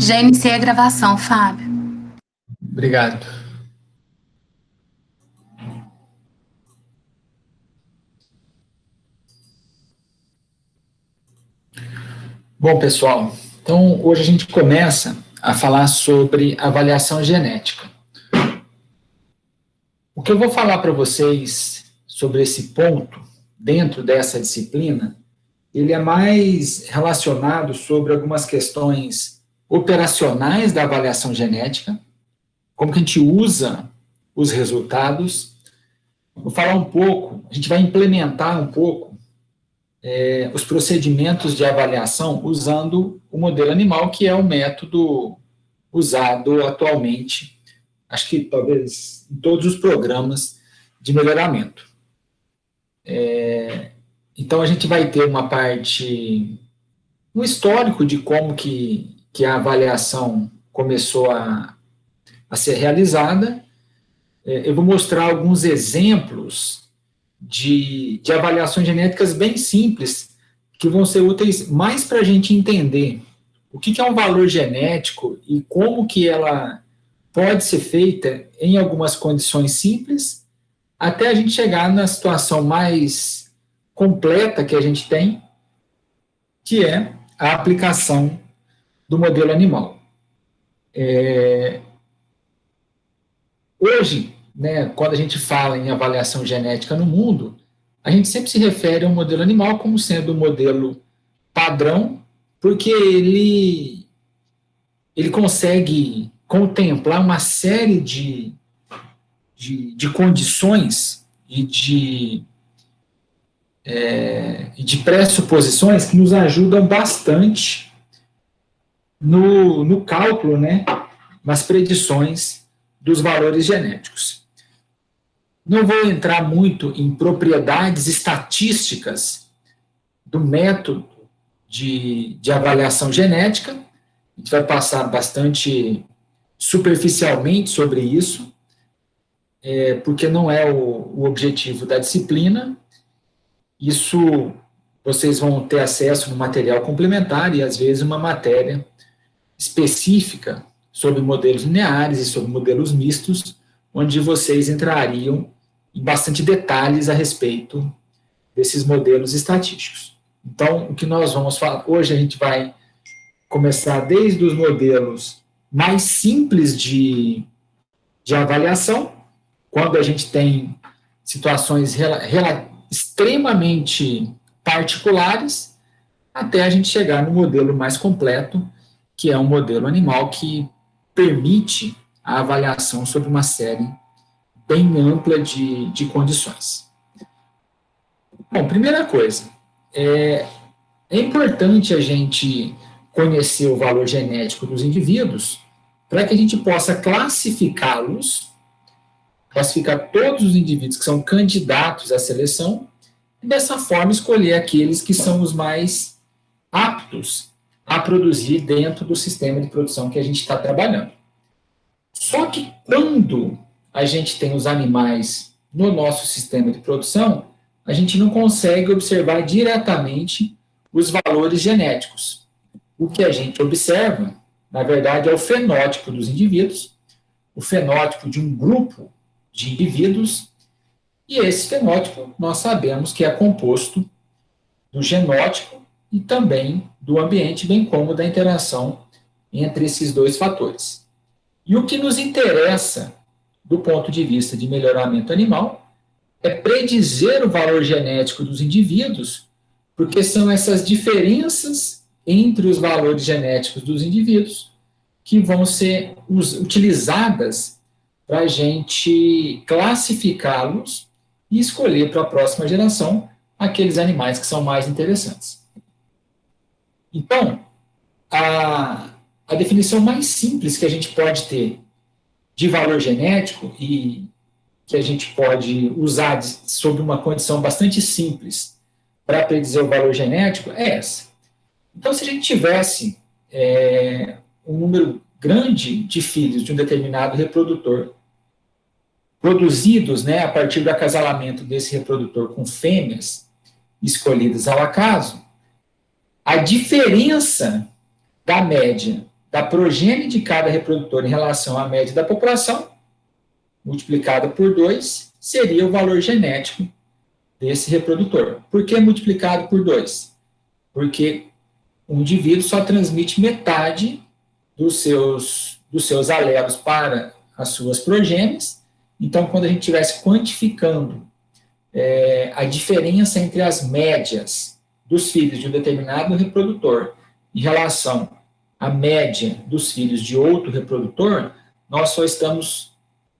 Já iniciei a gravação, Fábio. Obrigado. Bom, pessoal, então hoje a gente começa a falar sobre avaliação genética. O que eu vou falar para vocês sobre esse ponto, dentro dessa disciplina, ele é mais relacionado sobre algumas questões operacionais da avaliação genética, como que a gente usa os resultados. Vou falar um pouco, a gente vai implementar um pouco os procedimentos de avaliação usando o modelo animal, que é o método usado atualmente, acho que talvez em todos os programas de melhoramento. Então, a gente vai ter uma parte, um histórico de como que a avaliação começou a ser realizada. Eu vou mostrar alguns exemplos de avaliações genéticas bem simples, que vão ser úteis mais para a gente entender o que é um valor genético e como que ela pode ser feita em algumas condições simples, até a gente chegar na situação mais completa que a gente tem, que é a aplicação do modelo animal. Hoje, né, quando a gente fala em avaliação genética no mundo, a gente sempre se refere ao modelo animal como sendo o modelo padrão, porque ele consegue contemplar uma série de condições e de pressuposições que nos ajudam bastante no cálculo, né, nas predições dos valores genéticos. Não vou entrar muito em propriedades estatísticas do método de avaliação genética, a gente vai passar bastante superficialmente sobre isso, porque não é o objetivo da disciplina. Isso vocês vão ter acesso no material complementar e, às vezes, uma matéria específica sobre modelos lineares e sobre modelos mistos, onde vocês entrariam em bastante detalhes a respeito desses modelos estatísticos. Então, o que nós vamos falar hoje, a gente vai começar desde os modelos mais simples de avaliação, quando a gente tem situações extremamente particulares, até a gente chegar no modelo mais completo, que é um modelo animal que permite a avaliação sobre uma série bem ampla de condições. Bom, primeira coisa, é importante a gente conhecer o valor genético dos indivíduos para que a gente possa classificar todos os indivíduos que são candidatos à seleção e, dessa forma, escolher aqueles que são os mais aptos a produzir dentro do sistema de produção que a gente está trabalhando. Só que quando a gente tem os animais no nosso sistema de produção, a gente não consegue observar diretamente os valores genéticos. O que a gente observa, na verdade, é o fenótipo dos indivíduos, o fenótipo de um grupo de indivíduos, e esse fenótipo nós sabemos que é composto do genótipo e também do ambiente, bem como da interação entre esses dois fatores. E o que nos interessa, do ponto de vista de melhoramento animal, é predizer o valor genético dos indivíduos, porque são essas diferenças entre os valores genéticos dos indivíduos que vão ser utilizadas para a gente classificá-los e escolher para a próxima geração aqueles animais que são mais interessantes. Então, a definição mais simples que a gente pode ter de valor genético e que a gente pode usar sobre uma condição bastante simples para predizer o valor genético é essa. Então, se a gente tivesse um número grande de filhos de um determinado reprodutor, produzidos, né, a partir do acasalamento desse reprodutor com fêmeas escolhidas ao acaso, a diferença da média da progênie de cada reprodutor em relação à média da população, multiplicada por 2, seria o valor genético desse reprodutor. Por que multiplicado por 2? Porque um indivíduo só transmite metade dos seus alelos para as suas progênies. Então, quando a gente estivesse quantificando a diferença entre as médias dos filhos de um determinado reprodutor em relação à média dos filhos de outro reprodutor, nós só estamos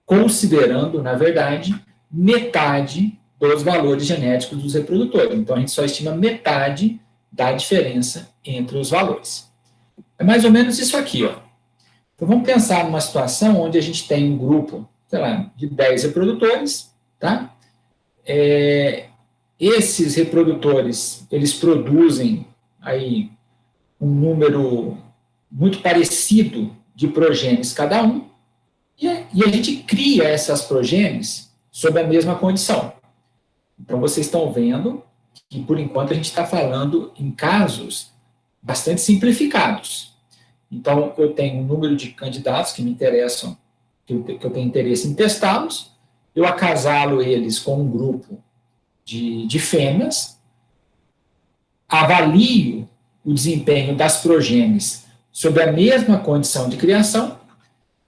considerando, na verdade, metade dos valores genéticos dos reprodutores. Então, a gente só estima metade da diferença entre os valores. É mais ou menos isso aqui, ó. Então, vamos pensar numa situação onde a gente tem um grupo, sei lá, de 10 reprodutores, tá? Esses reprodutores, eles produzem aí um número muito parecido de progênies cada um, e a gente cria essas progênies sob a mesma condição. Então, vocês estão vendo que, por enquanto, a gente está falando em casos bastante simplificados. Então, eu tenho um número de candidatos que me interessam, que eu tenho interesse em testá-los, eu acasalo eles com um grupo de fêmeas, avalio o desempenho das progênies sob a mesma condição de criação,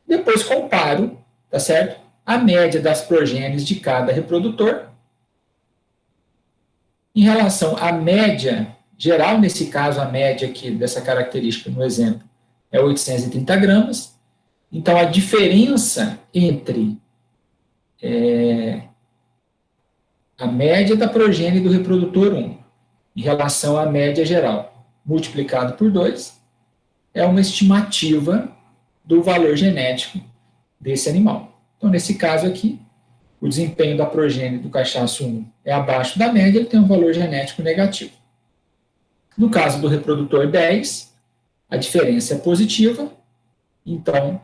depois comparo, tá certo? A média das progênies de cada reprodutor em relação à média geral, nesse caso, a média aqui dessa característica, no exemplo, é 830 gramas. Então, a diferença entre a média da progênie do reprodutor 1 em relação à média geral, multiplicado por 2, é uma estimativa do valor genético desse animal. Então, nesse caso aqui, o desempenho da progênie do cachaço 1 é abaixo da média, ele tem um valor genético negativo. No caso do reprodutor 10, a diferença é positiva, então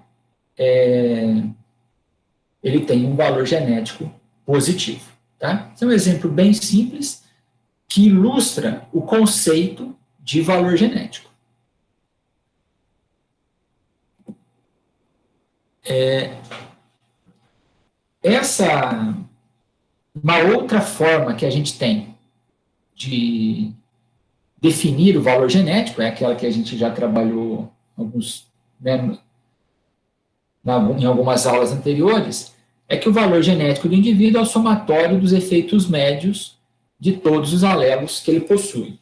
ele tem um valor genético positivo. Tá? Esse é um exemplo bem simples que ilustra o conceito de valor genético. Uma outra forma que a gente tem de definir o valor genético, é aquela que a gente já trabalhou em algumas aulas anteriores, é que o valor genético do indivíduo é o somatório dos efeitos médios de todos os alelos que ele possui.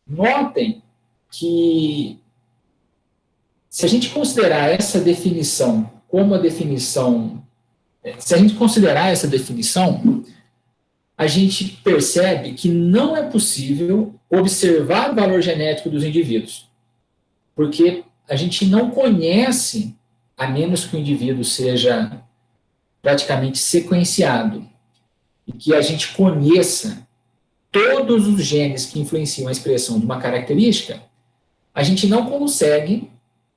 Notem que, se a gente considerar essa definição como a definição, se a gente considerar essa definição, a gente percebe que não é possível observar o valor genético dos indivíduos, porque a gente não conhece, a menos que o indivíduo seja praticamente sequenciado, e que a gente conheça todos os genes que influenciam a expressão de uma característica, a gente não consegue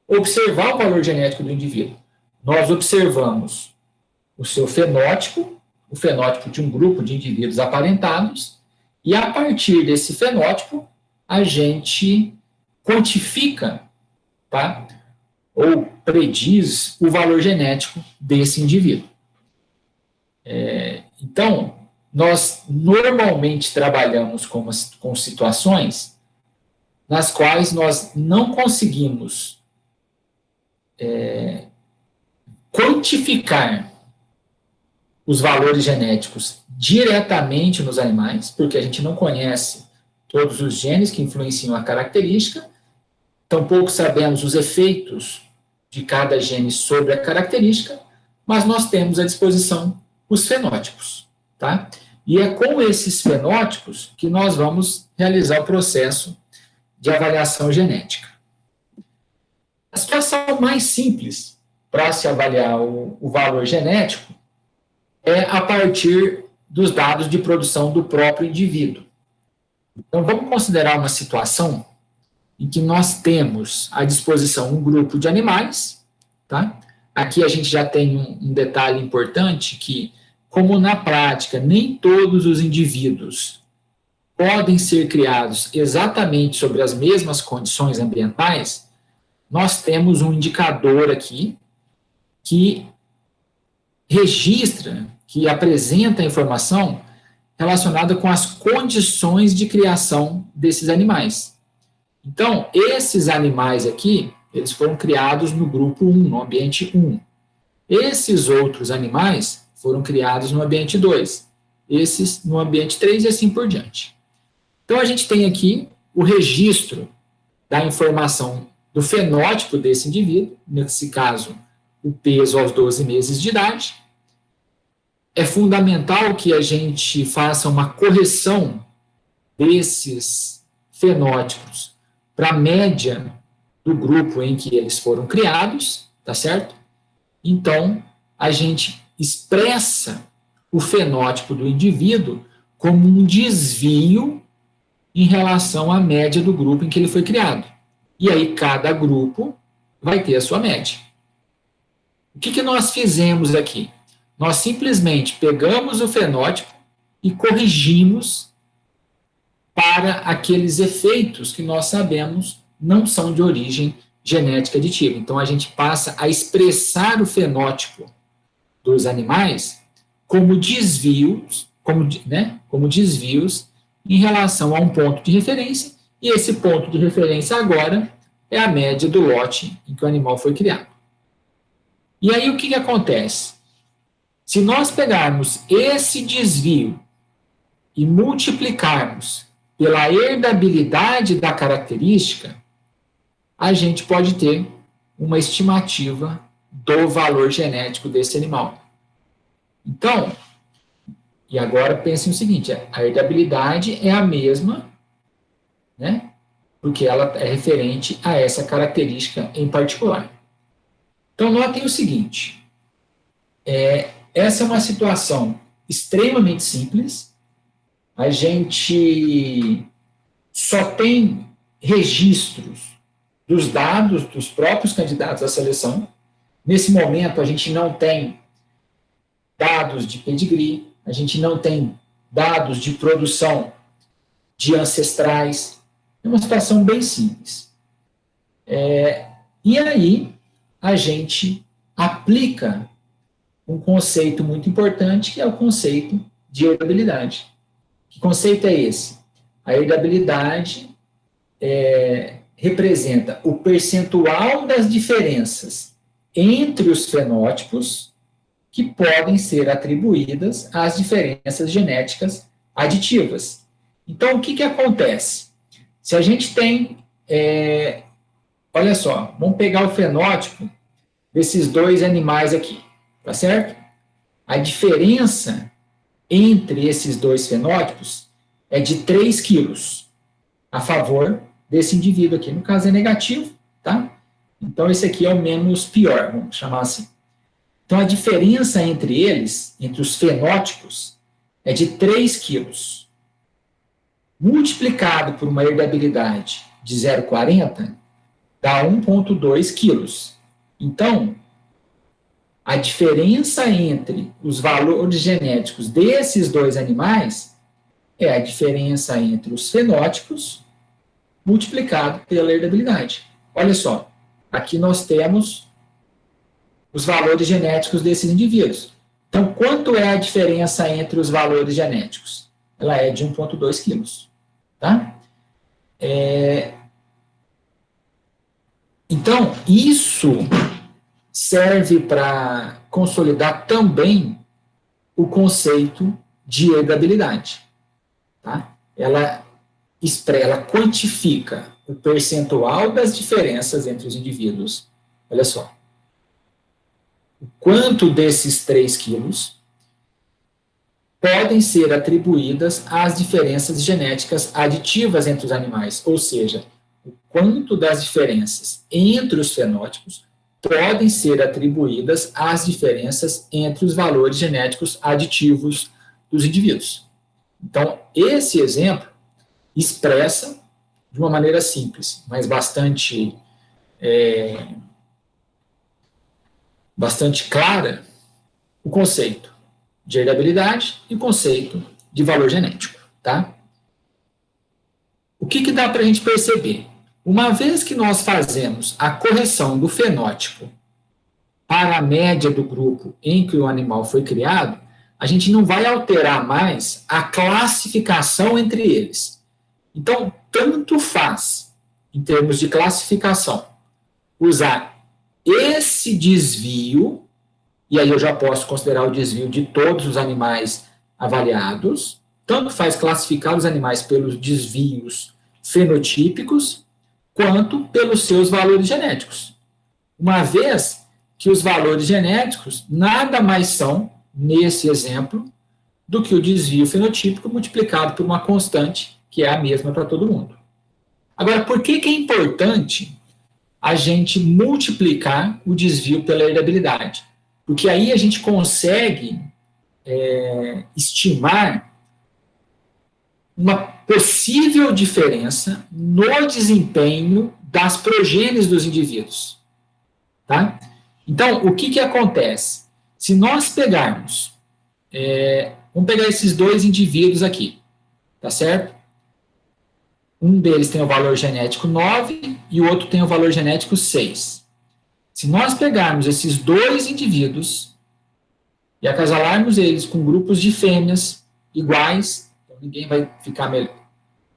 observar o valor genético do indivíduo. Nós observamos o seu fenótipo, o fenótipo de um grupo de indivíduos aparentados, e a partir desse fenótipo, a gente quantifica, tá? Ou prediz o valor genético desse indivíduo. Então, nós normalmente trabalhamos com situações nas quais nós não conseguimos quantificar os valores genéticos diretamente nos animais, porque a gente não conhece todos os genes que influenciam a característica, tampouco sabemos os efeitos de cada gene sobre a característica, mas nós temos à disposição os fenótipos, tá? E é com esses fenótipos que nós vamos realizar o processo de avaliação genética. A situação mais simples para se avaliar o valor genético é a partir dos dados de produção do próprio indivíduo. Então, vamos considerar uma situação em que nós temos à disposição um grupo de animais, tá? Aqui a gente já tem um detalhe importante que, como na prática nem todos os indivíduos podem ser criados exatamente sobre as mesmas condições ambientais, nós temos um indicador aqui que registra, que apresenta a informação relacionada com as condições de criação desses animais. Então, esses animais aqui, eles foram criados no grupo 1, no ambiente 1. Esses outros animais foram criados no ambiente 2. Esses no ambiente 3 e assim por diante. Então, a gente tem aqui o registro da informação do fenótipo desse indivíduo, nesse caso, o peso aos 12 meses de idade. É fundamental que a gente faça uma correção desses fenótipos para a média do grupo em que eles foram criados, tá certo? Então, a gente expressa o fenótipo do indivíduo como um desvio em relação à média do grupo em que ele foi criado. E aí, cada grupo vai ter a sua média. O que nós fizemos aqui? Nós simplesmente pegamos o fenótipo e corrigimos para aqueles efeitos que nós sabemos não são de origem genética aditiva. Então, a gente passa a expressar o fenótipo dos animais como desvios, como desvios em relação a um ponto de referência, e esse ponto de referência agora é a média do lote em que o animal foi criado. E aí, o que acontece? Se nós pegarmos esse desvio e multiplicarmos pela herdabilidade da característica, a gente pode ter uma estimativa do valor genético desse animal. Então, e agora pensem o seguinte, a herdabilidade é a mesma, né? Porque ela é referente a essa característica em particular. Então, notem o seguinte, essa é uma situação extremamente simples, a gente só tem registros dos dados dos próprios candidatos à seleção. Nesse momento, a gente não tem dados de pedigree, a gente não tem dados de produção de ancestrais. É uma situação bem simples. E aí, a gente aplica um conceito muito importante, que é o conceito de herdabilidade. Que conceito é esse? A herdabilidade representa o percentual das diferenças entre os fenótipos que podem ser atribuídas às diferenças genéticas aditivas. Então, o que acontece? Se a gente tem, olha só, vamos pegar o fenótipo desses dois animais aqui, tá certo? A diferença entre esses dois fenótipos é de 3 quilos a favor desse indivíduo aqui. No caso é negativo, tá? Então, esse aqui é o menos pior, vamos chamar assim. Então, a diferença entre eles, entre os fenótipos, é de 3 quilos. Multiplicado por uma herdabilidade de 0,40, dá 1,2 quilos. Então, a diferença entre os valores genéticos desses dois animais é a diferença entre os fenótipos multiplicado pela herdabilidade. Olha só, aqui nós temos os valores genéticos desses indivíduos. Então, quanto é a diferença entre os valores genéticos? Ela é de 1,2 quilos. Tá? Então, isso serve para consolidar também o conceito de herdabilidade. Tá? Ela quantifica o percentual das diferenças entre os indivíduos. Olha só. O quanto desses 3 quilos podem ser atribuídas às diferenças genéticas aditivas entre os animais, ou seja, o quanto das diferenças entre os fenótipos podem ser atribuídas às diferenças entre os valores genéticos aditivos dos indivíduos. Então, esse exemplo expressa, de uma maneira simples, mas bastante clara, o conceito de herdabilidade e o conceito de valor genético. Tá? O que dá para a gente perceber? Uma vez que nós fazemos a correção do fenótipo para a média do grupo em que o animal foi criado, a gente não vai alterar mais a classificação entre eles. Então, tanto faz, em termos de classificação, usar esse desvio, e aí eu já posso considerar o desvio de todos os animais avaliados, tanto faz classificar os animais pelos desvios fenotípicos, quanto pelos seus valores genéticos. Uma vez que os valores genéticos nada mais são, nesse exemplo, do que o desvio fenotípico multiplicado por uma constante, que é a mesma para todo mundo. Agora, por que é importante a gente multiplicar o desvio pela heredabilidade? Porque aí a gente consegue estimar uma possível diferença no desempenho das progênies dos indivíduos. Tá? Então, o que acontece? Se nós pegarmos, vamos pegar esses dois indivíduos aqui, tá certo? Um deles tem o valor genético 9 e o outro tem o valor genético 6. Se nós pegarmos esses dois indivíduos e acasalarmos eles com grupos de fêmeas iguais, então ninguém vai ficar melhor.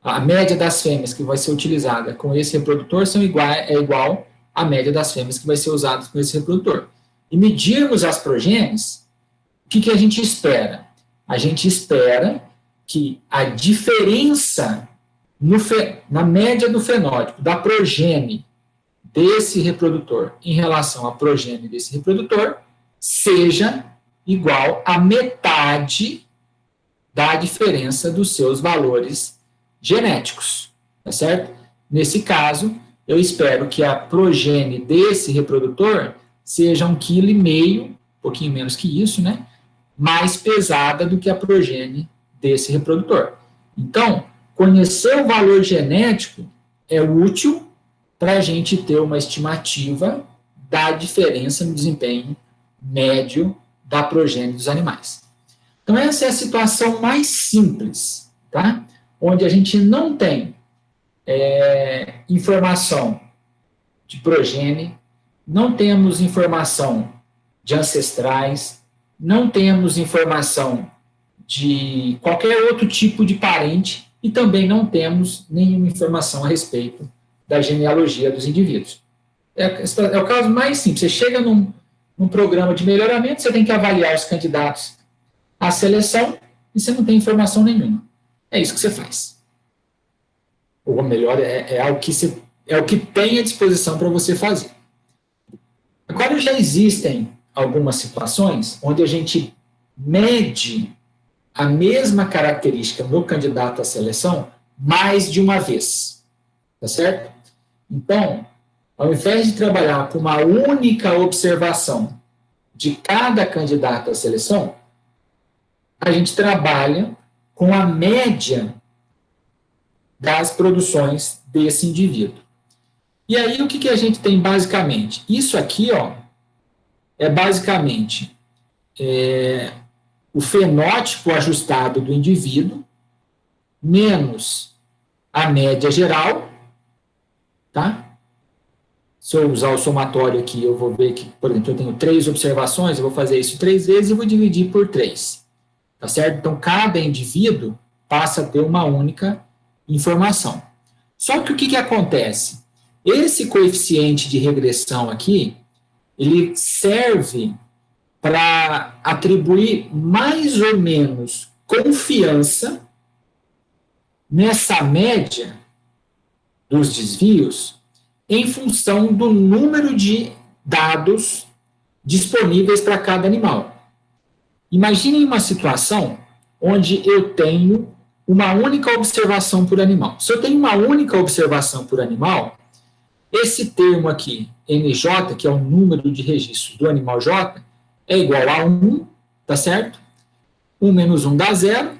A média das fêmeas que vai ser utilizada com esse reprodutor é igual à média das fêmeas que vai ser usada com esse reprodutor. E medirmos as progênies, o que a gente espera? A gente espera que a diferença na média do fenótipo da progênie desse reprodutor em relação à progênie desse reprodutor seja igual à metade da diferença dos seus valores genéticos, tá certo? Nesse caso, eu espero que a progênie desse reprodutor seja 1,5 kg, um pouquinho menos que isso, né? Mais pesada do que a progênie desse reprodutor. Então, conhecer o valor genético é útil para a gente ter uma estimativa da diferença no desempenho médio da progênie dos animais. Então, essa é a situação mais simples, tá? Onde a gente não tem informação de progênie, não temos informação de ancestrais, não temos informação de qualquer outro tipo de parente e também não temos nenhuma informação a respeito da genealogia dos indivíduos. É o caso mais simples. Você chega num programa de melhoramento, você tem que avaliar os candidatos à seleção e você não tem informação nenhuma. É isso que você faz. Ou melhor, é o que tem à disposição para você fazer. Agora, já existem algumas situações onde a gente mede a mesma característica no candidato à seleção mais de uma vez, tá certo? Então, ao invés de trabalhar com uma única observação de cada candidato à seleção, a gente trabalha com a média das produções desse indivíduo. E aí, o que a gente tem basicamente? Isso aqui, ó, é basicamente o fenótipo ajustado do indivíduo menos a média geral, tá? Se eu usar o somatório aqui, eu vou ver que, por exemplo, eu tenho 3 observações, eu vou fazer isso 3 vezes e vou dividir por 3, tá certo? Então, cada indivíduo passa a ter uma única informação. Só que o que acontece? Esse coeficiente de regressão aqui, ele serve para atribuir mais ou menos confiança nessa média dos desvios em função do número de dados disponíveis para cada animal. Imaginem uma situação onde eu tenho uma única observação por animal. Se eu tenho uma única observação por animal, esse termo aqui, NJ, que é o número de registros do animal J, é igual a 1, tá certo? 1 menos 1 dá 0.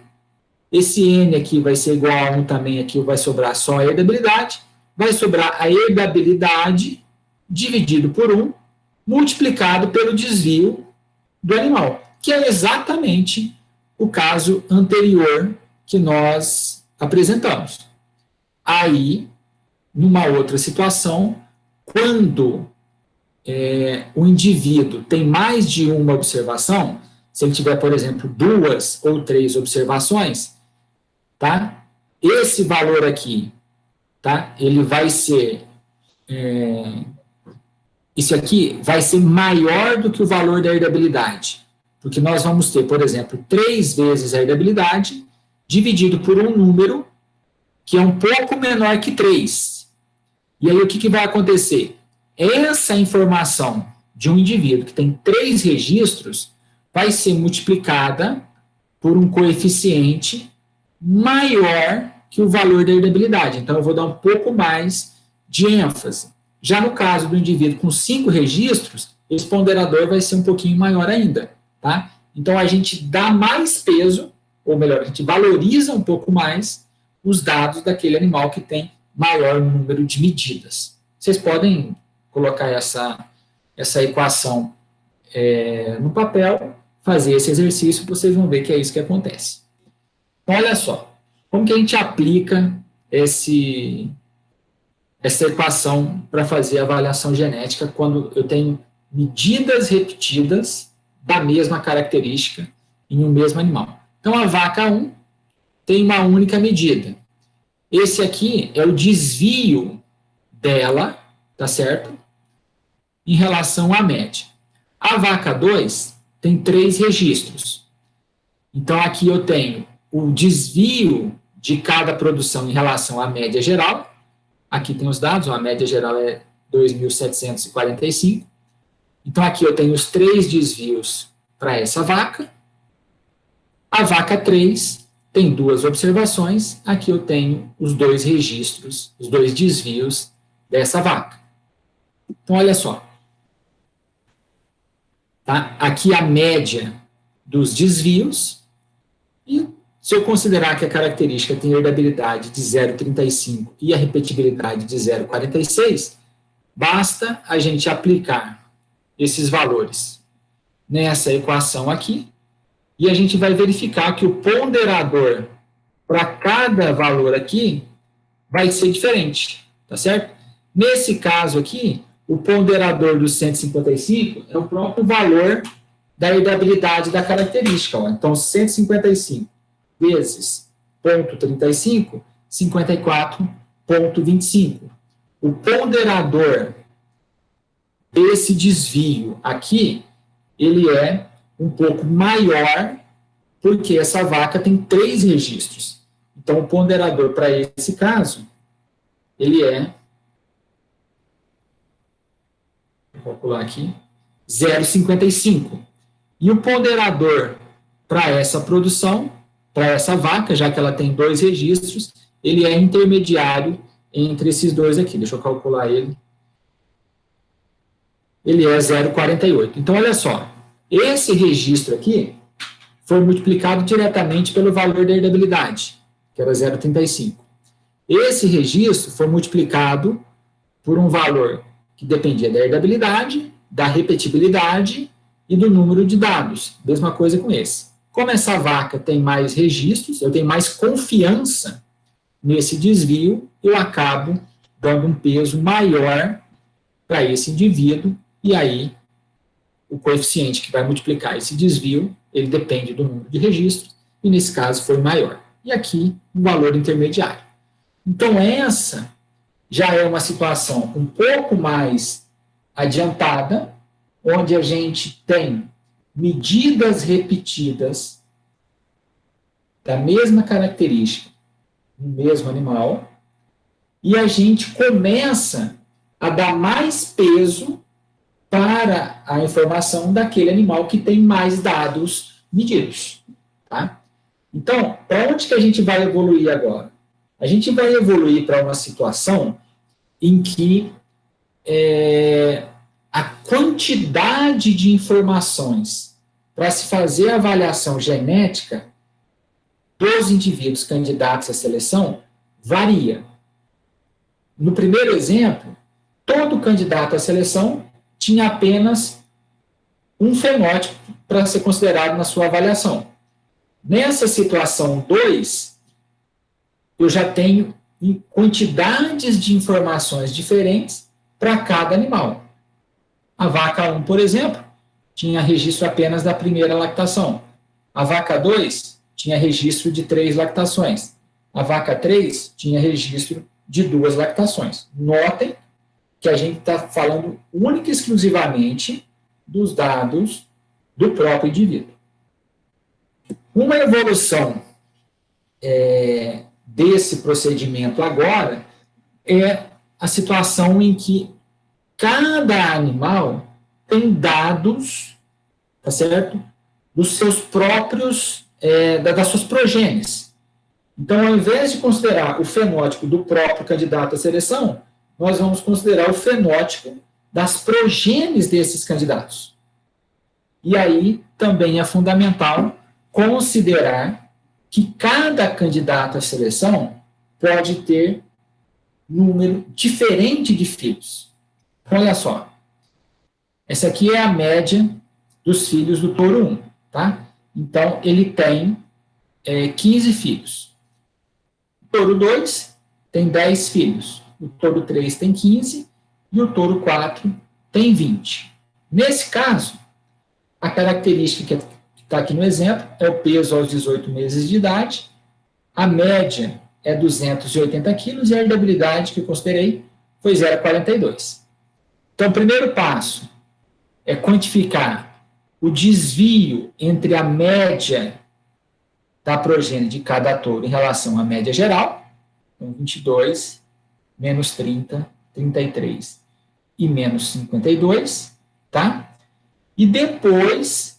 Esse N aqui vai ser igual a 1 também, aqui vai sobrar só a herdabilidade. Vai sobrar a herdabilidade dividido por 1, multiplicado pelo desvio do animal, que é exatamente o caso anterior que nós apresentamos. Aí, numa outra situação, quando o indivíduo tem mais de uma observação, se ele tiver, por exemplo, 2 ou 3 observações, tá? Esse valor aqui, tá? Ele vai ser, isso aqui vai ser maior do que o valor da herdabilidade, porque nós vamos ter, por exemplo, 3 vezes a herdabilidade dividido por um número que é um pouco menor que 3. E aí o que vai acontecer? Essa informação de um indivíduo que tem 3 registros vai ser multiplicada por um coeficiente maior que o valor da herdabilidade. Então, eu vou dar um pouco mais de ênfase. Já no caso do indivíduo com 5 registros, esse ponderador vai ser um pouquinho maior ainda, tá? Então, a gente dá mais peso, ou melhor, a gente valoriza um pouco mais os dados daquele animal que tem maior número de medidas. Vocês podem colocar essa equação no papel, fazer esse exercício, vocês vão ver que é isso que acontece. Então, olha só, como que a gente aplica essa equação para fazer a avaliação genética quando eu tenho medidas repetidas da mesma característica em um mesmo animal. Então, a vaca 1 tem uma única medida. Esse aqui é o desvio dela, tá certo? Em relação à média. A vaca 2 tem 3 registros. Então, aqui eu tenho o desvio de cada produção em relação à média geral. Aqui tem os dados, a média geral é 2.745. Então, aqui eu tenho os 3 desvios para essa vaca. A vaca 3 tem 2 observações. Aqui eu tenho os 2 registros, os 2 desvios dessa vaca. Então, olha só. Tá? Aqui a média dos desvios. E se eu considerar que a característica tem herdabilidade de 0,35 e a repetibilidade de 0,46, basta a gente aplicar esses valores nessa equação aqui, e a gente vai verificar que o ponderador para cada valor aqui vai ser diferente, tá certo? Nesse caso aqui, o ponderador dos 155 é o próprio valor da herdabilidade da característica. Ó. Então, 155 vezes 0,35, 54,25. O ponderador desse desvio aqui, ele é um pouco maior, porque essa vaca tem 3 registros. Então, o ponderador para esse caso, ele é, vou calcular aqui, 0,55. E o ponderador para essa produção, para essa vaca, já que ela tem 2 registros, ele é intermediário entre esses dois aqui. Deixa eu calcular ele. Ele é 0,48. Então, olha só. Esse registro aqui foi multiplicado diretamente pelo valor da herdabilidade, que era 0,35. Esse registro foi multiplicado por um valor que dependia da herdabilidade, da repetibilidade e do número de dados. Mesma coisa com esse. Como essa vaca tem mais registros, eu tenho mais confiança nesse desvio, eu acabo dando um peso maior para esse indivíduo, e aí o coeficiente que vai multiplicar esse desvio, ele depende do número de registros, e nesse caso foi maior. E aqui, um valor intermediário. Então, essa já é uma situação um pouco mais adiantada, onde a gente tem medidas repetidas da mesma característica no mesmo animal, e a gente começa a dar mais peso para a informação daquele animal que tem mais dados medidos. Tá? Então, para onde que a gente vai evoluir agora? A gente vai evoluir para uma situação em que a quantidade de informações para se fazer a avaliação genética dos indivíduos candidatos à seleção varia. No primeiro exemplo, todo candidato à seleção tinha apenas um fenótipo para ser considerado na sua avaliação. Nessa situação 2, eu já tenho em quantidades de informações diferentes para cada animal. A vaca 1, por exemplo, tinha registro apenas da primeira lactação. A vaca 2 tinha registro de 3 lactações. A vaca 3 tinha registro de 2 lactações. Notem que a gente está falando única e exclusivamente dos dados do próprio indivíduo. Uma evolução desse procedimento agora é a situação em que cada animal tem dados, tá certo? Dos seus próprios, das suas progênies. Então, ao invés de considerar o fenótipo do próprio candidato à seleção, nós vamos considerar o fenótipo das progênies desses candidatos. E aí também é fundamental considerar que cada candidato à seleção pode ter número diferente de filhos. Olha só, essa aqui é a média dos filhos do touro 1, tá? Então, ele tem 15 filhos. O touro 2 tem 10 filhos. O touro 3 tem 15 e o touro 4 tem 20. Nesse caso, a característica que está aqui no exemplo é o peso aos 18 meses de idade, a média é 280 quilos e a herdabilidade que eu considerei foi 0,42. Então, o primeiro passo é quantificar o desvio entre a média da progênie de cada touro em relação à média geral, então 22, menos 30, 33 e menos 52, tá? E depois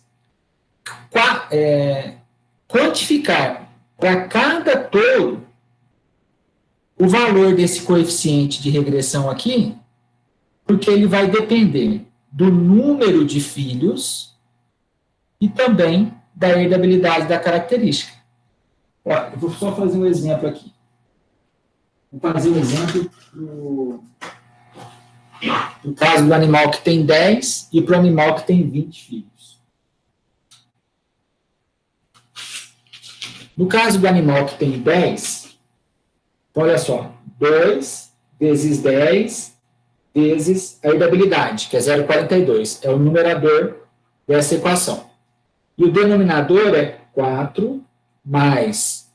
quantificar para cada touro o valor desse coeficiente de regressão aqui, porque ele vai depender do número de filhos e também da herdabilidade da característica. Ó, eu vou só fazer um exemplo aqui. Vou fazer um exemplo no caso do animal que tem 10 e para o animal que tem 20 filhos. No caso do animal que tem 10, olha só, 2 vezes 10 vezes a herdabilidade, que é 0,42, é o numerador dessa equação. E o denominador é 4 mais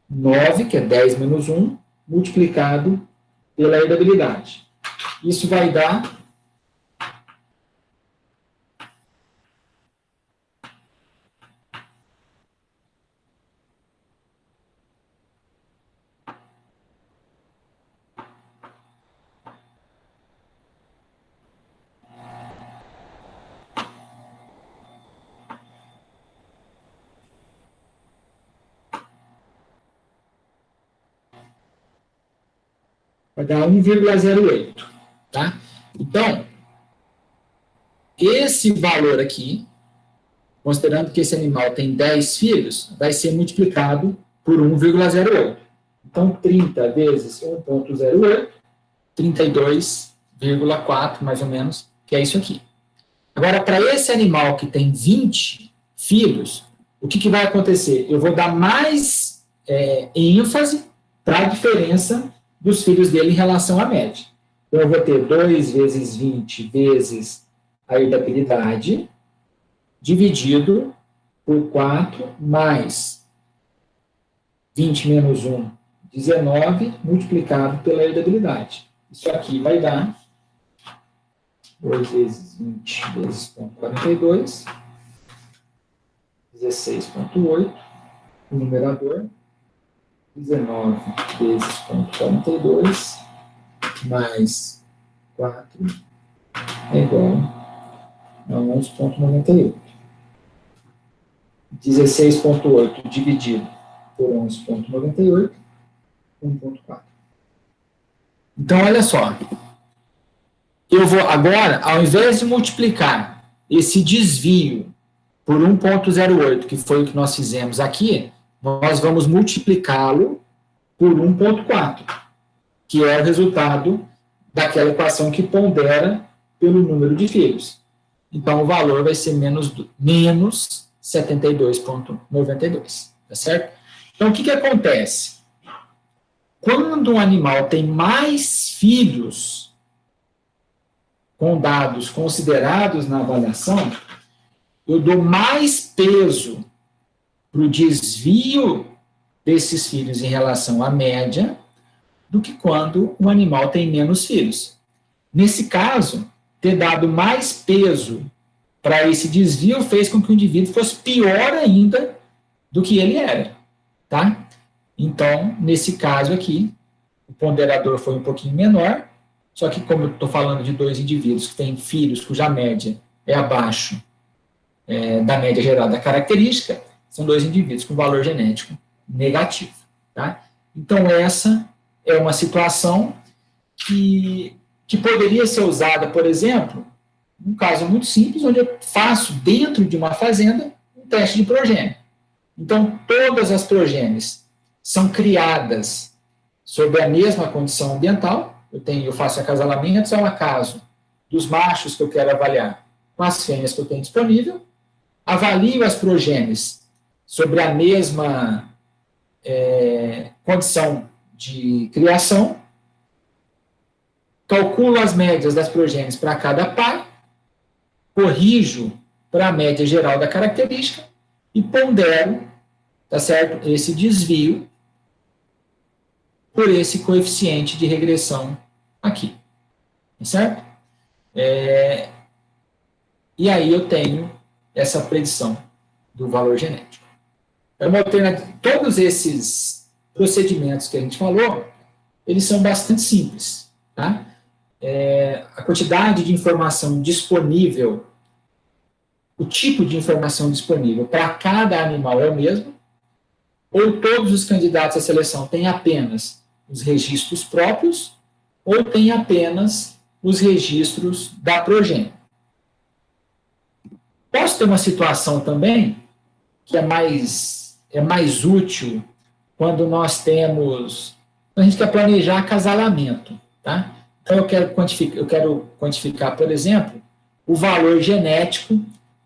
9, que é 10 menos 1, multiplicado pela herdabilidade. Isso vai dar 1,08, tá? Então, esse valor aqui, considerando que esse animal tem 10 filhos, vai ser multiplicado por 1,08. Então, 30 vezes 1,08, 32,4, mais ou menos, que é isso aqui. Agora, para esse animal que tem 20 filhos, o que vai acontecer? Eu vou dar mais ênfase para a diferença dos filhos dele em relação à média. Então, eu vou ter 2 vezes 20 vezes a herdabilidade, dividido por 4, mais 20 menos 1, 19, multiplicado pela herdabilidade. Isso aqui vai dar 2 vezes 20 vezes 0,42, 16,8, o numerador, 19 vezes 0,42, mais 4, é igual a 11,98. 16,8 dividido por 11,98, 1,4. Então, olha só. Eu vou agora, ao invés de multiplicar esse desvio por 1,08, que foi o que nós fizemos aqui, nós vamos multiplicá-lo por 1,4, que é o resultado daquela equação que pondera pelo número de filhos. Então, o valor vai ser menos 72,92, tá certo? Então, o que acontece? Quando um animal tem mais filhos com dados considerados na avaliação, eu dou mais peso para o desvio desses filhos em relação à média do que quando um animal tem menos filhos. Nesse caso, ter dado mais peso para esse desvio fez com que o indivíduo fosse pior ainda do que ele era, tá? Então, nesse caso aqui, o ponderador foi um pouquinho menor, só que como eu estou falando de dois indivíduos que têm filhos cuja média é abaixo da média geral da característica, são dois indivíduos com valor genético negativo, tá? Então, essa é uma situação que poderia ser usada, por exemplo, num caso muito simples, onde eu faço dentro de uma fazenda um teste de progênie. Então, todas as progênies são criadas sob a mesma condição ambiental. Eu faço acasalamentos ao acaso dos machos que eu quero avaliar com as fêmeas que eu tenho disponível, avalio as progênies sobre a mesma condição de criação, calculo as médias das progênies para cada pai, corrijo para a média geral da característica e pondero, tá certo, esse desvio por esse coeficiente de regressão aqui, tá certo? E aí eu tenho essa predição do valor genético. É uma alternativa. Todos esses procedimentos que a gente falou, eles são bastante simples, tá? A quantidade de informação disponível, o tipo de informação disponível para cada animal é o mesmo, ou todos os candidatos à seleção têm apenas os registros próprios, ou têm apenas os registros da progênie. Posso ter uma situação também que é mais útil quando nós temos, a gente quer planejar acasalamento, tá? Então eu quero quantificar, por exemplo, o valor genético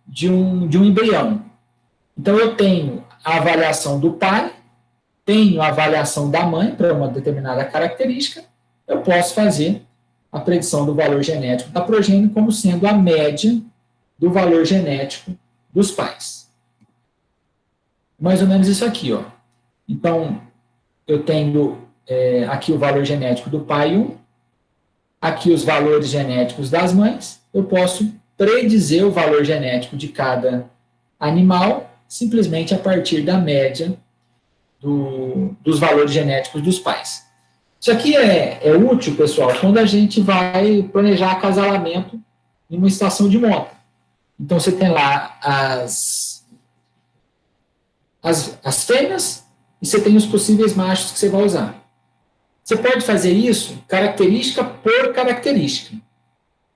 de um embrião. Então eu tenho a avaliação do pai, tenho a avaliação da mãe para uma determinada característica, eu posso fazer a predição do valor genético da progênie como sendo a média do valor genético dos pais. Mais ou menos isso aqui, ó. Então, eu tenho aqui o valor genético do pai 1, aqui os valores genéticos das mães, eu posso predizer o valor genético de cada animal simplesmente a partir da média dos valores genéticos dos pais. Isso aqui é útil, pessoal, quando a gente vai planejar acasalamento em uma estação de monta. Então, você tem lá as fêmeas e você tem os possíveis machos que você vai usar. Você pode fazer isso característica por característica.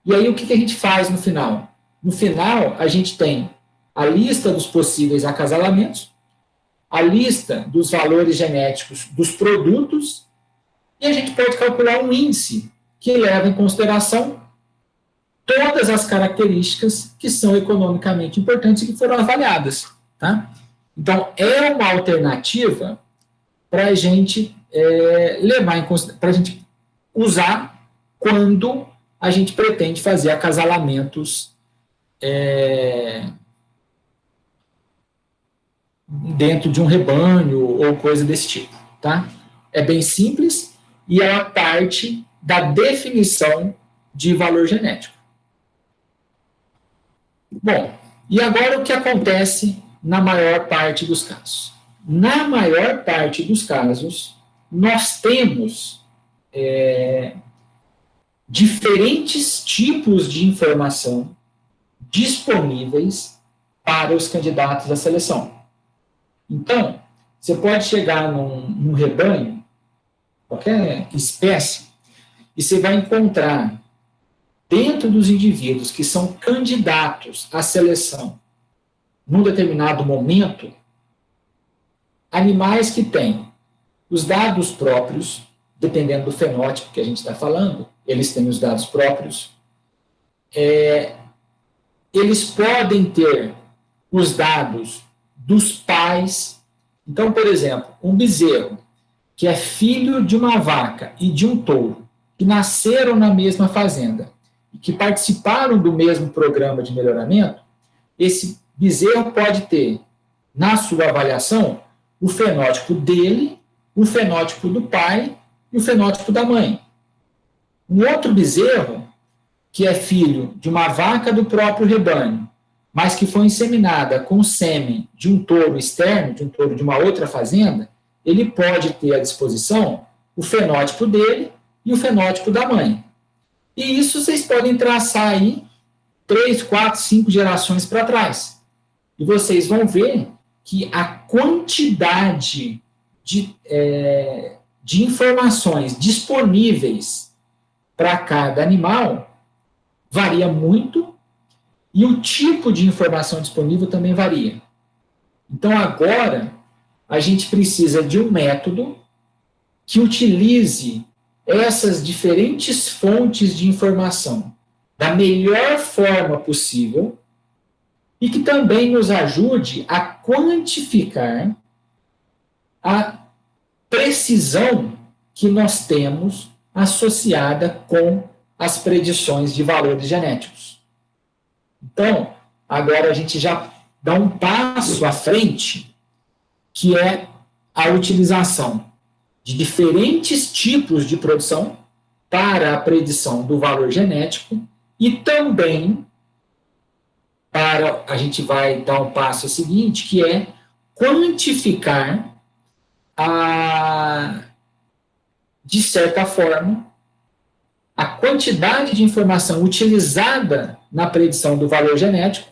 E aí, o que a gente faz no final? No final, a gente tem a lista dos possíveis acasalamentos, a lista dos valores genéticos dos produtos, e a gente pode calcular um índice que leva em consideração todas as características que são economicamente importantes e que foram avaliadas, tá? Então, é uma alternativa para a gente levar em consideração, para a gente usar quando a gente pretende fazer acasalamentos dentro de um rebanho ou coisa desse tipo, tá? É bem simples e é a parte da definição de valor genético. Bom, e agora o que acontece na maior parte dos casos? Na maior parte dos casos, nós temos diferentes tipos de informação disponíveis para os candidatos à seleção. Então, você pode chegar num rebanho, qualquer espécie, e você vai encontrar dentro dos indivíduos que são candidatos à seleção num determinado momento, animais que têm os dados próprios, dependendo do fenótipo que a gente está falando, eles têm os dados próprios, eles podem ter os dados dos pais. Então, por exemplo, um bezerro que é filho de uma vaca e de um touro, que nasceram na mesma fazenda e que participaram do mesmo programa de melhoramento, esse bezerro pode ter, na sua avaliação, o fenótipo dele, o fenótipo do pai e o fenótipo da mãe. Um outro bezerro, que é filho de uma vaca do próprio rebanho, mas que foi inseminada com sêmen de um touro externo, de um touro de uma outra fazenda, ele pode ter à disposição o fenótipo dele e o fenótipo da mãe. E isso vocês podem traçar aí 3, 4, 5 gerações para trás. E vocês vão ver que a quantidade de informações disponíveis para cada animal varia muito e o tipo de informação disponível também varia. Então, agora, a gente precisa de um método que utilize essas diferentes fontes de informação da melhor forma possível e que também nos ajude a quantificar a precisão que nós temos associada com as predições de valores genéticos. Então, agora a gente já dá um passo à frente, que é a utilização de diferentes tipos de produção para a predição do valor genético e também a gente vai dar um passo seguinte, que é quantificar de certa forma, a quantidade de informação utilizada na predição do valor genético,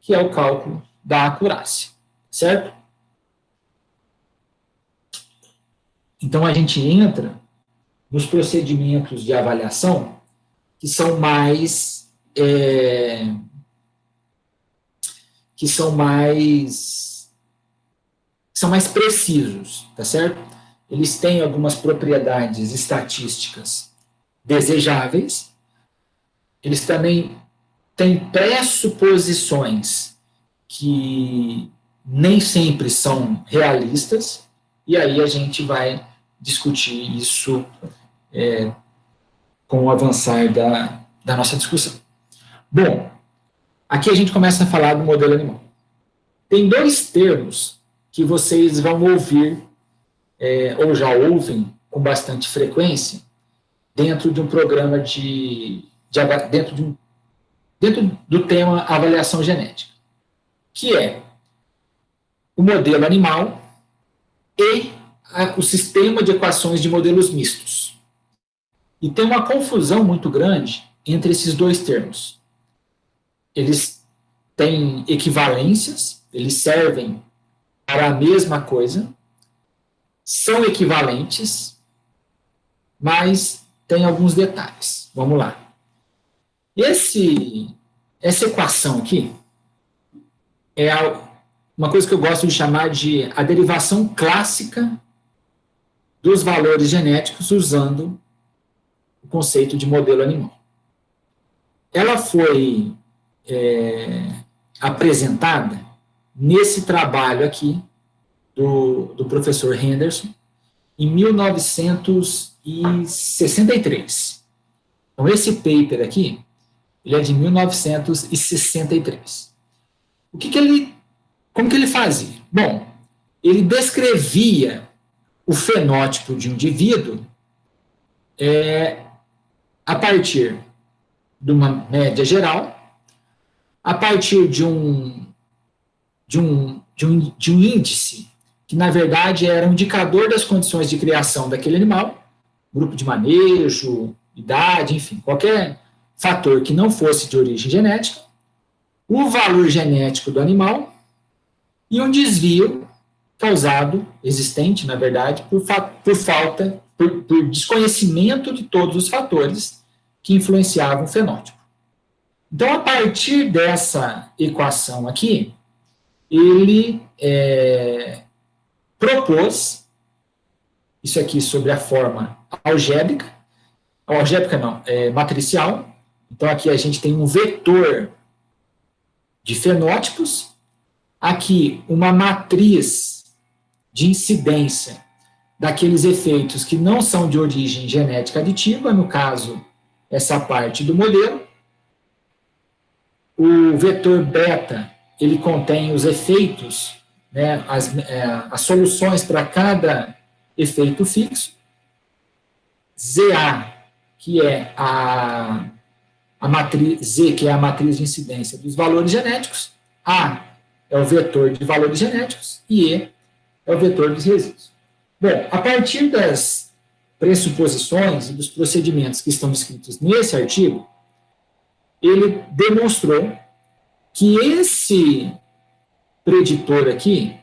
que é o cálculo da acurácia, certo? Então, a gente entra nos procedimentos de avaliação que são mais precisos, tá certo? Eles têm algumas propriedades estatísticas desejáveis, eles também têm pressuposições que nem sempre são realistas, e aí a gente vai discutir isso com o avançar da nossa discussão. Bom, aqui a gente começa a falar do modelo animal. Tem dois termos que vocês vão ouvir, ou já ouvem com bastante frequência, dentro de um programa dentro do tema avaliação genética, que é o modelo animal e o sistema de equações de modelos mistos. E tem uma confusão muito grande entre esses dois termos. Eles têm equivalências, eles servem para a mesma coisa, são equivalentes, mas tem alguns detalhes. Vamos lá. Essa equação aqui é uma coisa que eu gosto de chamar de a derivação clássica dos valores genéticos usando o conceito de modelo animal. Ela foi apresentada nesse trabalho aqui do professor Henderson em 1963. Então, esse paper aqui, ele é de 1963. Como que ele fazia? Bom, ele descrevia o fenótipo de um indivíduo a partir de uma média geral, a partir de um índice que, na verdade, era um indicador das condições de criação daquele animal, grupo de manejo, idade, enfim, qualquer fator que não fosse de origem genética, o valor genético do animal e um desvio existente, na verdade, por desconhecimento de todos os fatores que influenciavam o fenótipo. Então, a partir dessa equação aqui, ele propôs isso aqui sobre a forma algébrica não, matricial. Então, aqui a gente tem um vetor de fenótipos, aqui uma matriz de incidência daqueles efeitos que não são de origem genética aditiva, no caso, essa parte do modelo. O vetor beta, ele contém os efeitos, né, as soluções para cada efeito fixo. ZA, que é a matriz, Z, que é a matriz de incidência dos valores genéticos, A é o vetor de valores genéticos e E é o vetor dos resíduos. Bom, a partir das pressuposições e dos procedimentos que estão descritos nesse artigo, ele demonstrou que esse preditor aqui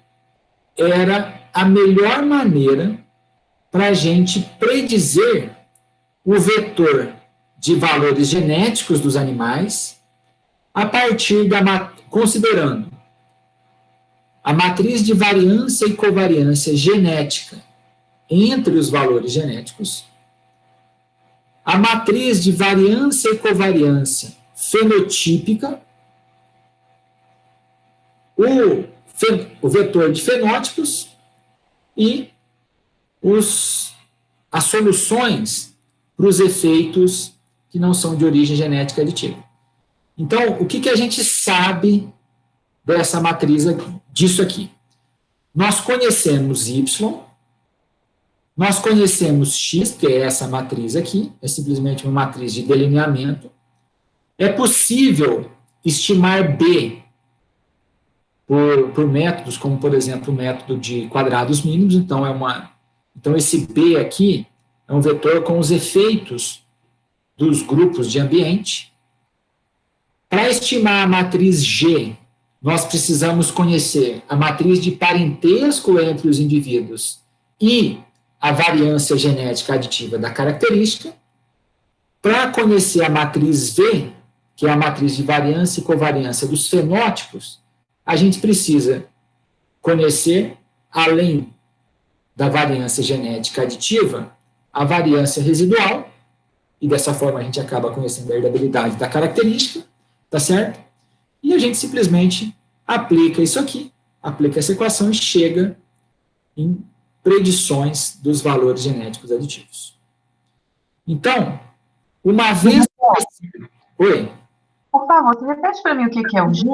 era a melhor maneira para a gente predizer o vetor de valores genéticos dos animais a partir considerando a matriz de variância e covariância genética entre os valores genéticos, a matriz de variância e covariância fenotípica, o vetor de fenótipos e as soluções para os efeitos que não são de origem genética aditiva. Então, o que a gente sabe dessa matriz, disso aqui? Nós conhecemos Y, nós conhecemos X, que é essa matriz aqui, é simplesmente uma matriz de delineamento. É possível estimar B por métodos, como, por exemplo, o método de quadrados mínimos. Então, esse B aqui é um vetor com os efeitos dos grupos de ambiente. Para estimar a matriz G, nós precisamos conhecer a matriz de parentesco entre os indivíduos e a variância genética aditiva da característica. Para conhecer a matriz V, que é a matriz de variância e covariância dos fenótipos, a gente precisa conhecer, além da variância genética aditiva, a variância residual, e dessa forma a gente acaba conhecendo a herdabilidade da característica, tá certo? E a gente simplesmente aplica isso aqui, aplica essa equação e chega em predições dos valores genéticos aditivos. Então, uma vez... Oi? Por favor, você repete para mim o que é o G?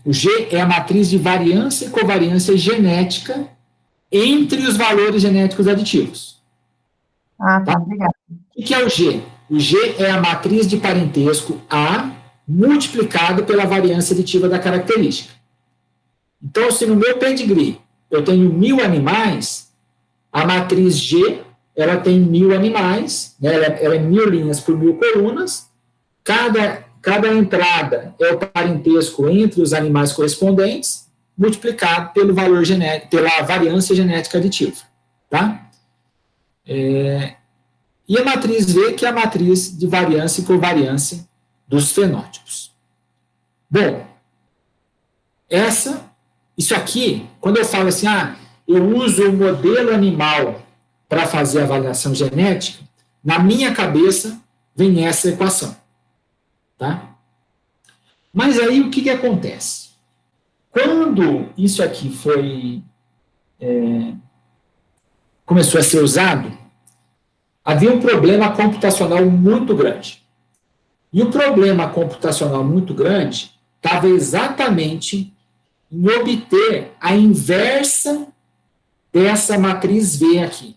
O G é a matriz de variância e covariância genética entre os valores genéticos aditivos. Ah, tá, obrigada. O que é o G? O G é a matriz de parentesco A multiplicado pela variância aditiva da característica. Então, se no meu pedigree eu tenho 1000 animais, a matriz G, ela tem 1000 animais, né, ela é 1000 linhas por 1000 colunas, cada entrada é o parentesco entre os animais correspondentes, multiplicado pelo valor genético, pela variância genética aditiva, tá? E a matriz V, que é a matriz de variância e covariância dos fenótipos. Bom, isso aqui, quando eu falo assim, eu uso o modelo animal para fazer a avaliação genética, na minha cabeça vem essa equação, tá? Mas aí o que acontece? Quando isso aqui começou a ser usado, havia um problema computacional muito grande. E o problema computacional muito grande estava exatamente em obter a inversa dessa matriz V aqui.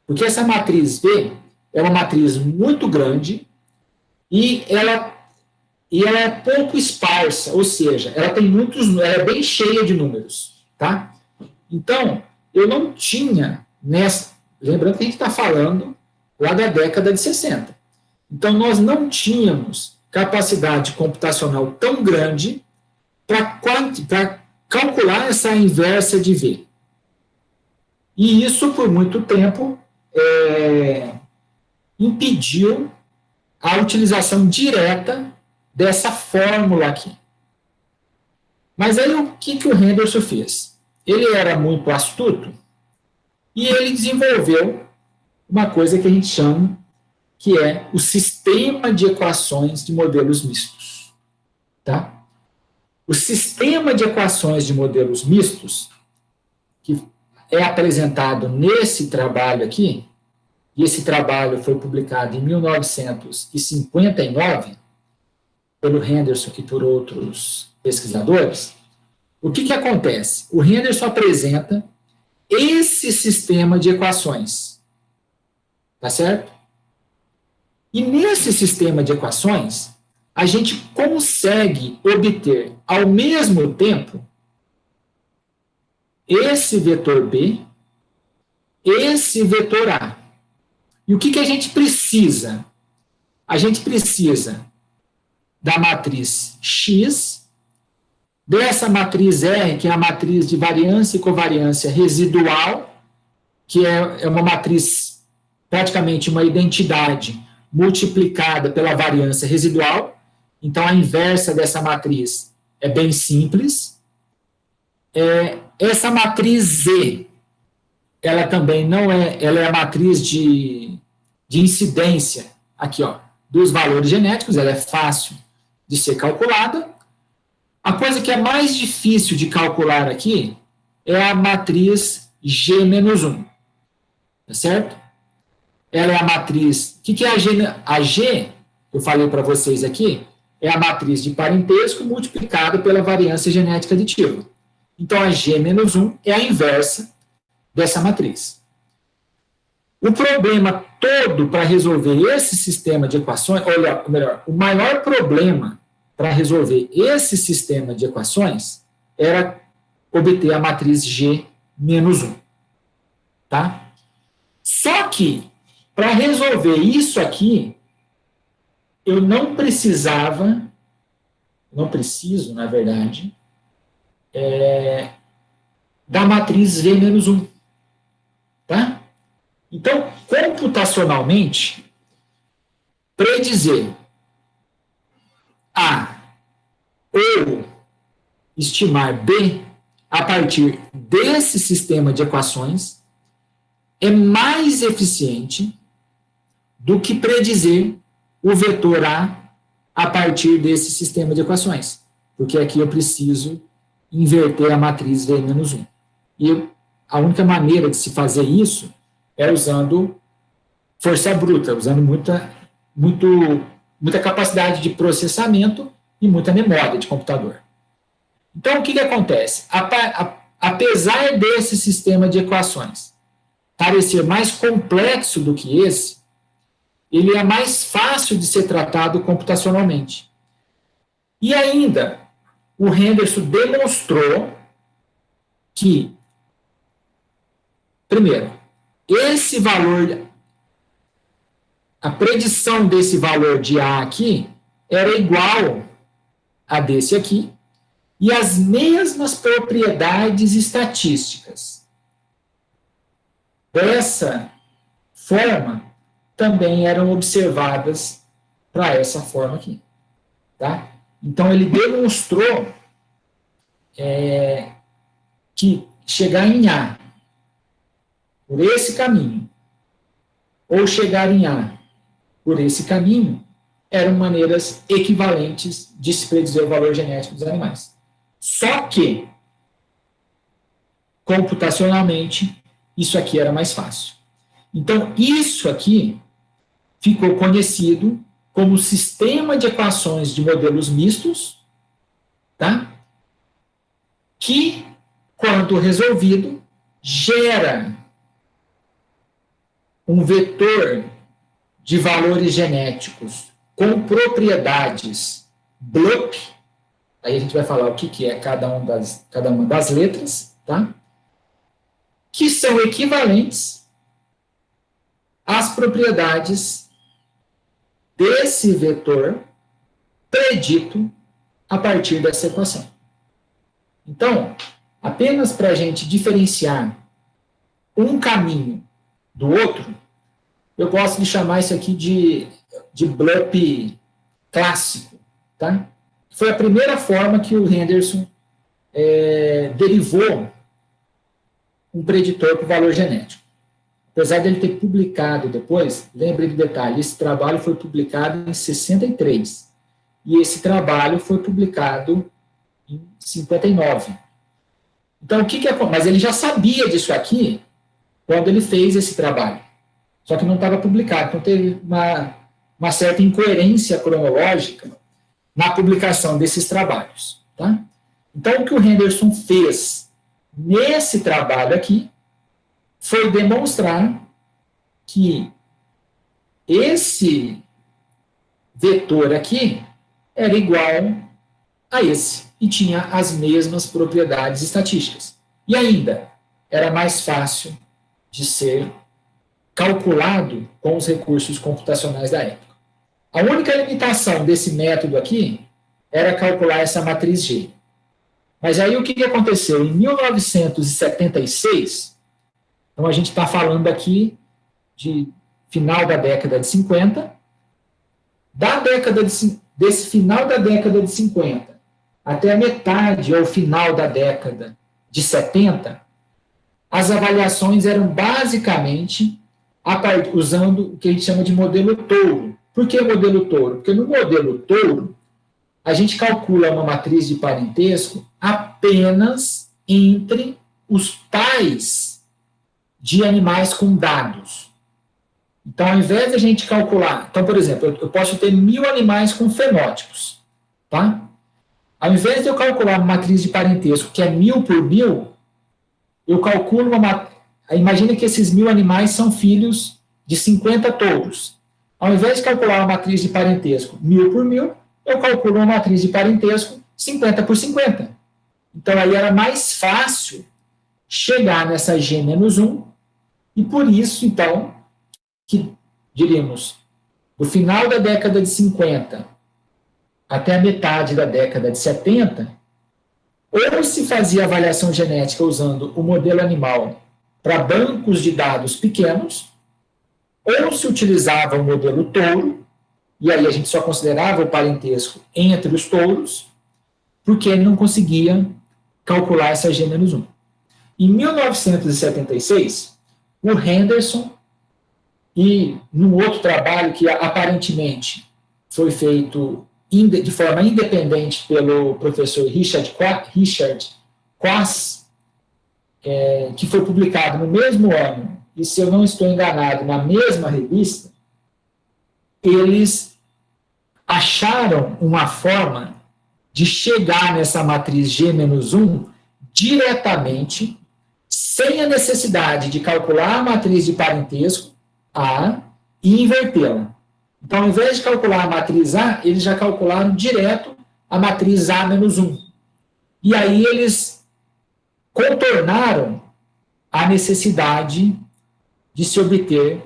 Porque essa matriz V é uma matriz muito grande e ela é pouco esparsa, ou seja, ela é bem cheia de números, tá? Então, eu não tinha lembrando que a gente está falando lá da década de 60. Então, nós não tínhamos capacidade computacional tão grande para calcular essa inversa de V. E isso, por muito tempo, impediu a utilização direta dessa fórmula aqui. Mas aí, o que o Henderson fez? Ele era muito astuto e ele desenvolveu uma coisa que a gente chama que é o sistema de equações de modelos mistos. Tá? O sistema de equações de modelos mistos, que é apresentado nesse trabalho aqui, e esse trabalho foi publicado em 1959, pelo Henderson e por outros pesquisadores. O que acontece? O Henderson apresenta esse sistema de equações, tá certo? E nesse sistema de equações, a gente consegue obter, ao mesmo tempo, esse vetor B, esse vetor A. E o que a gente precisa? A gente precisa da matriz X, dessa matriz R, que é a matriz de variância e covariância residual, que é uma matriz, praticamente uma identidade, multiplicada pela variância residual. Então, a inversa dessa matriz é bem simples. Essa matriz Z, ela também não é, ela é a matriz de incidência, aqui, ó, dos valores genéticos, ela é fácil de ser calculada. A coisa que é mais difícil de calcular aqui é a matriz G-1, tá certo? Ela é a matriz, o que é a G? A G, eu falei para vocês aqui, é a matriz de parentesco multiplicada pela variância genética aditiva. Então, a G-1 é a inversa dessa matriz. O problema todo para resolver esse sistema de equações, olha, melhor, o maior problema para resolver esse sistema de equações era obter a matriz G-1, tá? Só que, para resolver isso aqui, eu não preciso, na verdade, da matriz V-1, tá? Então, computacionalmente, predizer A ou estimar B a partir desse sistema de equações é mais eficiente do que predizer o vetor A partir desse sistema de equações, porque aqui eu preciso inverter a matriz V-1. E a única maneira de se fazer isso é usando força bruta, usando muita capacidade de processamento e muita memória de computador. Então, o que acontece? Apesar desse sistema de equações parecer mais complexo do que esse, ele é mais fácil de ser tratado computacionalmente. E ainda, o Henderson demonstrou que, primeiro, esse valor, a predição desse valor de A aqui era igual a desse aqui, e as mesmas propriedades estatísticas dessa forma também eram observadas para essa forma aqui, tá? Então, ele demonstrou que chegar em A por esse caminho, ou chegar em A por esse caminho, eram maneiras equivalentes de se predizer o valor genético dos animais. Só que, computacionalmente, isso aqui era mais fácil. Então, isso aqui ficou conhecido como sistema de equações de modelos mistos, tá? Que, quando resolvido, gera um vetor de valores genéticos com propriedades BLUP, aí a gente vai falar o que é cada uma das letras, tá? Que são equivalentes às propriedades desse vetor predito a partir dessa equação. Então, apenas para a gente diferenciar um caminho do outro, eu gosto de chamar isso aqui de BLUP clássico, tá? Foi a primeira forma que o Henderson derivou um preditor para o valor genético. Apesar dele ter publicado depois, lembre do detalhe, esse trabalho foi publicado em 63, e esse trabalho foi publicado em 59. Então, mas ele já sabia disso aqui quando ele fez esse trabalho. Só que não estava publicado. Então, teve uma certa incoerência cronológica na publicação desses trabalhos. Tá? Então, o que o Henderson fez nesse trabalho aqui foi demonstrar que esse vetor aqui era igual a esse e tinha as mesmas propriedades estatísticas. E ainda, era mais fácil de ser calculado com os recursos computacionais da época. A única limitação desse método aqui era calcular essa matriz G. Mas aí o que aconteceu? Em 1976, então a gente está falando aqui de final da década de 50, desse final da década de 50 até a metade ou final da década de 70, as avaliações eram basicamente usando o que a gente chama de modelo touro. Por que modelo touro? Porque no modelo touro, a gente calcula uma matriz de parentesco apenas entre os pais de animais com dados. Então, ao invés de a gente calcular... Então, por exemplo, eu posso ter 1000 animais com fenótipos, tá? Ao invés de eu calcular uma matriz de parentesco que é 1000 por 1000, eu calculo imagina que esses 1000 animais são filhos de 50 touros. Ao invés de calcular uma matriz de parentesco 1000 por 1000, eu calculo uma matriz de parentesco 50 por 50. Então, aí era mais fácil chegar nessa G-1, e por isso, então, que, diríamos, do final da década de 50 até a metade da década de 70, ou se fazia avaliação genética usando o modelo animal para bancos de dados pequenos, ou se utilizava o modelo touro, e aí a gente só considerava o parentesco entre os touros, porque ele não conseguia calcular essa G-1. Em 1976, o Henderson, e num outro trabalho que aparentemente foi feito de forma independente pelo professor Richard Quast, que foi publicado no mesmo ano, e se eu não estou enganado, na mesma revista, eles acharam uma forma de chegar nessa matriz G-1 diretamente, sem a necessidade de calcular a matriz de parentesco A e invertê-la. Então, ao invés de calcular a matriz A, eles já calcularam direto a matriz A-1. E aí eles contornaram a necessidade de se obter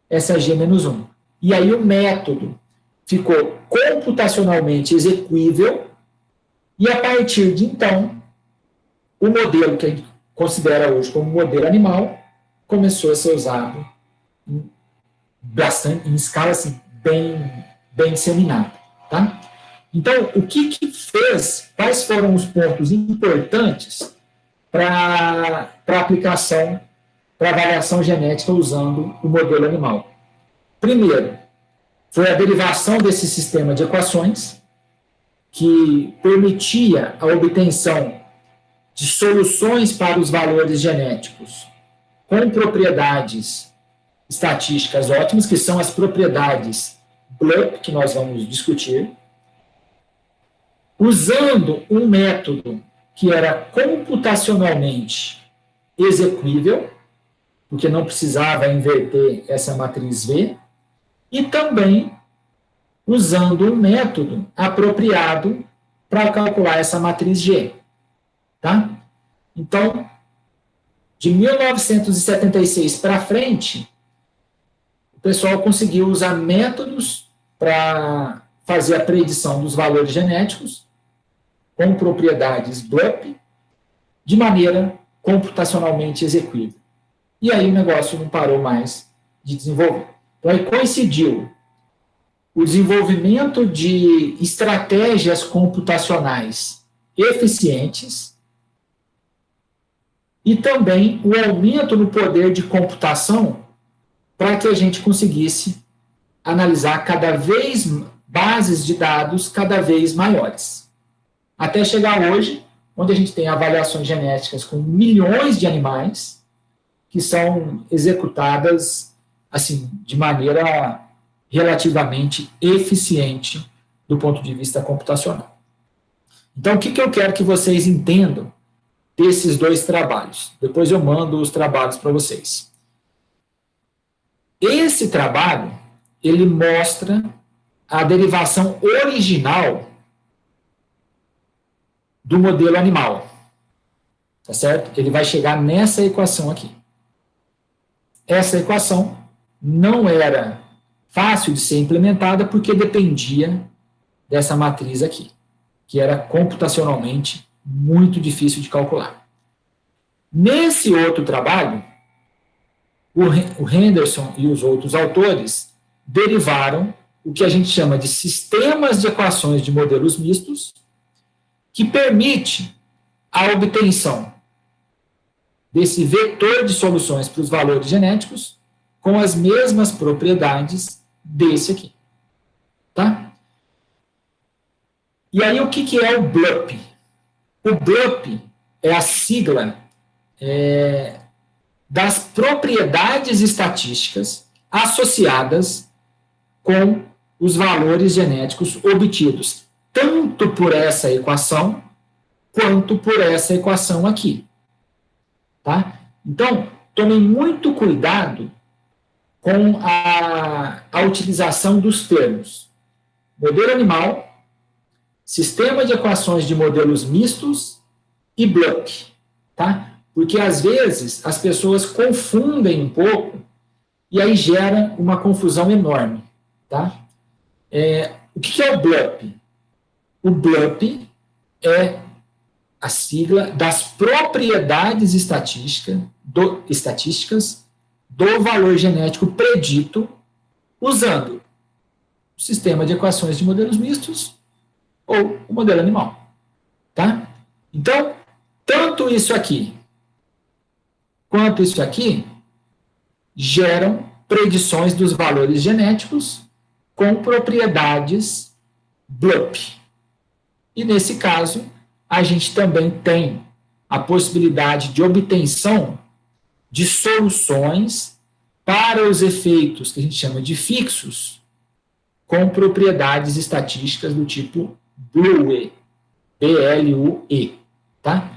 essa G-1. E aí o método ficou computacionalmente execuível, e a partir de então, o modelo que a gente considera hoje como modelo animal começou a ser usado em escala assim, bem disseminada. Tá? Então, o que fez, quais foram os pontos importantes para a aplicação, para avaliação genética usando o modelo animal? Primeiro, foi a derivação desse sistema de equações, que permitia a obtenção de soluções para os valores genéticos com propriedades estatísticas ótimas, que são as propriedades BLUP, que nós vamos discutir, usando um método que era computacionalmente execuível, porque não precisava inverter essa matriz V, e também usando um método apropriado para calcular essa matriz G. Tá? Então, de 1976 para frente, o pessoal conseguiu usar métodos para fazer a predição dos valores genéticos com propriedades BLUP de maneira computacionalmente execuível. E aí o negócio não parou mais de desenvolver. Então, aí coincidiu o desenvolvimento de estratégias computacionais eficientes e também o aumento no poder de computação para que a gente conseguisse analisar cada vez bases de dados cada vez maiores. Até chegar hoje, onde a gente tem avaliações genéticas com milhões de animais que são executadas assim de maneira relativamente eficiente do ponto de vista computacional. Então, o que eu quero que vocês entendam desses dois trabalhos? Depois eu mando os trabalhos para vocês. Esse trabalho, ele mostra a derivação original do modelo animal. Tá certo? Ele vai chegar nessa equação aqui. Essa equação não era fácil de ser implementada porque dependia dessa matriz aqui, que era computacionalmente muito difícil de calcular. Nesse outro trabalho, o Henderson e os outros autores derivaram o que a gente chama de sistemas de equações de modelos mistos, que permite a obtenção desse vetor de soluções para os valores genéticos com as mesmas propriedades desse aqui. Tá? E aí, o que é o BLUP? O BLUP é a sigla das propriedades estatísticas associadas com os valores genéticos obtidos, tanto por essa equação, quanto por essa equação aqui. Tá? Então, tomem muito cuidado com a utilização dos termos modelo animal, sistema de equações de modelos mistos e BLUP, tá? Porque, às vezes, as pessoas confundem um pouco e aí gera uma confusão enorme, tá? O que é o BLUP? O BLUP é a sigla das propriedades estatísticas do valor genético predito usando o sistema de equações de modelos mistos ou o modelo animal, tá? Então, tanto isso aqui quanto isso aqui geram predições dos valores genéticos com propriedades BLUP. E, nesse caso, a gente também tem a possibilidade de obtenção de soluções para os efeitos que a gente chama de fixos com propriedades estatísticas do tipo BLUE, B-L-U-E, tá?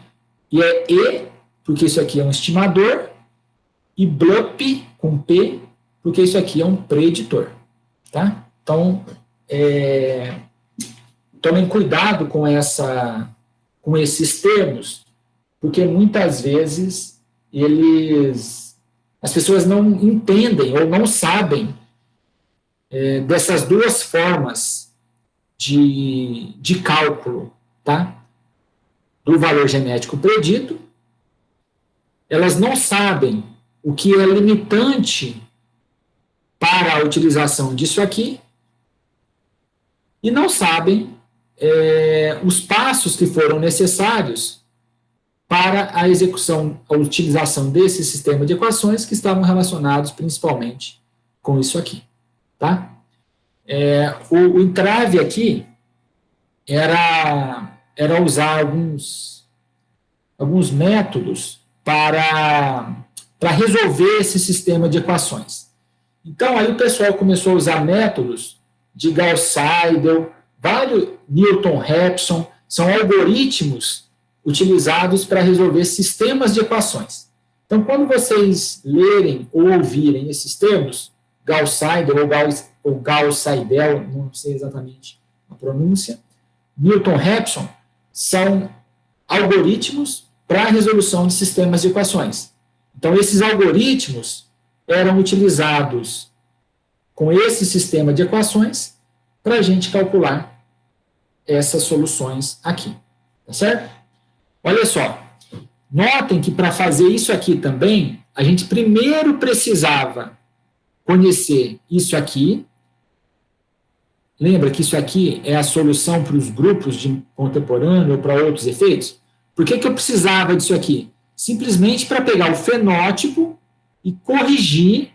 E é E, porque isso aqui é um estimador, e BLUP, com P, porque isso aqui é um preditor, tá? Então, tomem cuidado com esses termos, porque muitas vezes as pessoas não entendem ou não sabem dessas duas formas de cálculo, tá? Do valor genético predito. Elas não sabem o que é limitante para a utilização disso aqui e não sabem os passos que foram necessários para a execução, a utilização desse sistema de equações que estavam relacionados principalmente com isso aqui, tá? O entrave aqui era usar alguns métodos para resolver esse sistema de equações. Então, aí o pessoal começou a usar métodos de Gauss-Seidel, vários Newton-Raphson, são algoritmos utilizados para resolver sistemas de equações. Então, quando vocês lerem ou ouvirem esses termos, Gauss-Seidel ou Gauss-Seidel, não sei exatamente a pronúncia, Newton-Raphson, são algoritmos para a resolução de sistemas de equações. Então, esses algoritmos eram utilizados com esse sistema de equações para a gente calcular essas soluções aqui, tá certo? Olha só, notem que para fazer isso aqui também, a gente primeiro precisava conhecer isso aqui. Lembra que isso aqui é a solução para os grupos de contemporâneo ou para outros efeitos? Por que eu precisava disso aqui? Simplesmente para pegar o fenótipo e corrigir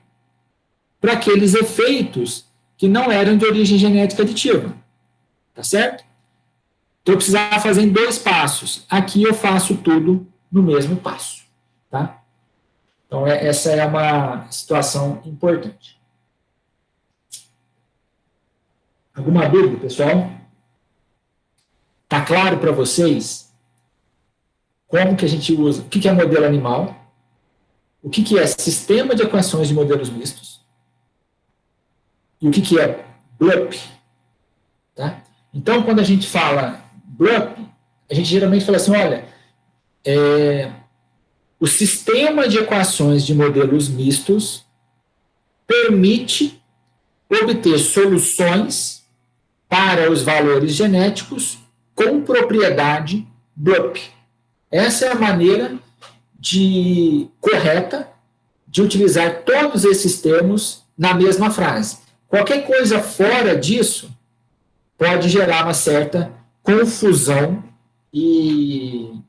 para aqueles efeitos que não eram de origem genética aditiva. Tá certo? Então, eu precisava fazer em 2 passos. Aqui eu faço tudo no mesmo passo. Tá? Então, essa é uma situação importante. Alguma dúvida, pessoal? Está claro para vocês como que a gente usa, o que é modelo animal, o que é sistema de equações de modelos mistos e o que é BLUP. Tá? Então, quando a gente fala BLUP, a gente geralmente fala assim, olha, o sistema de equações de modelos mistos permite obter soluções para os valores genéticos com propriedade BLUP. Essa é a maneira correta de utilizar todos esses termos na mesma frase. Qualquer coisa fora disso pode gerar uma certa confusão e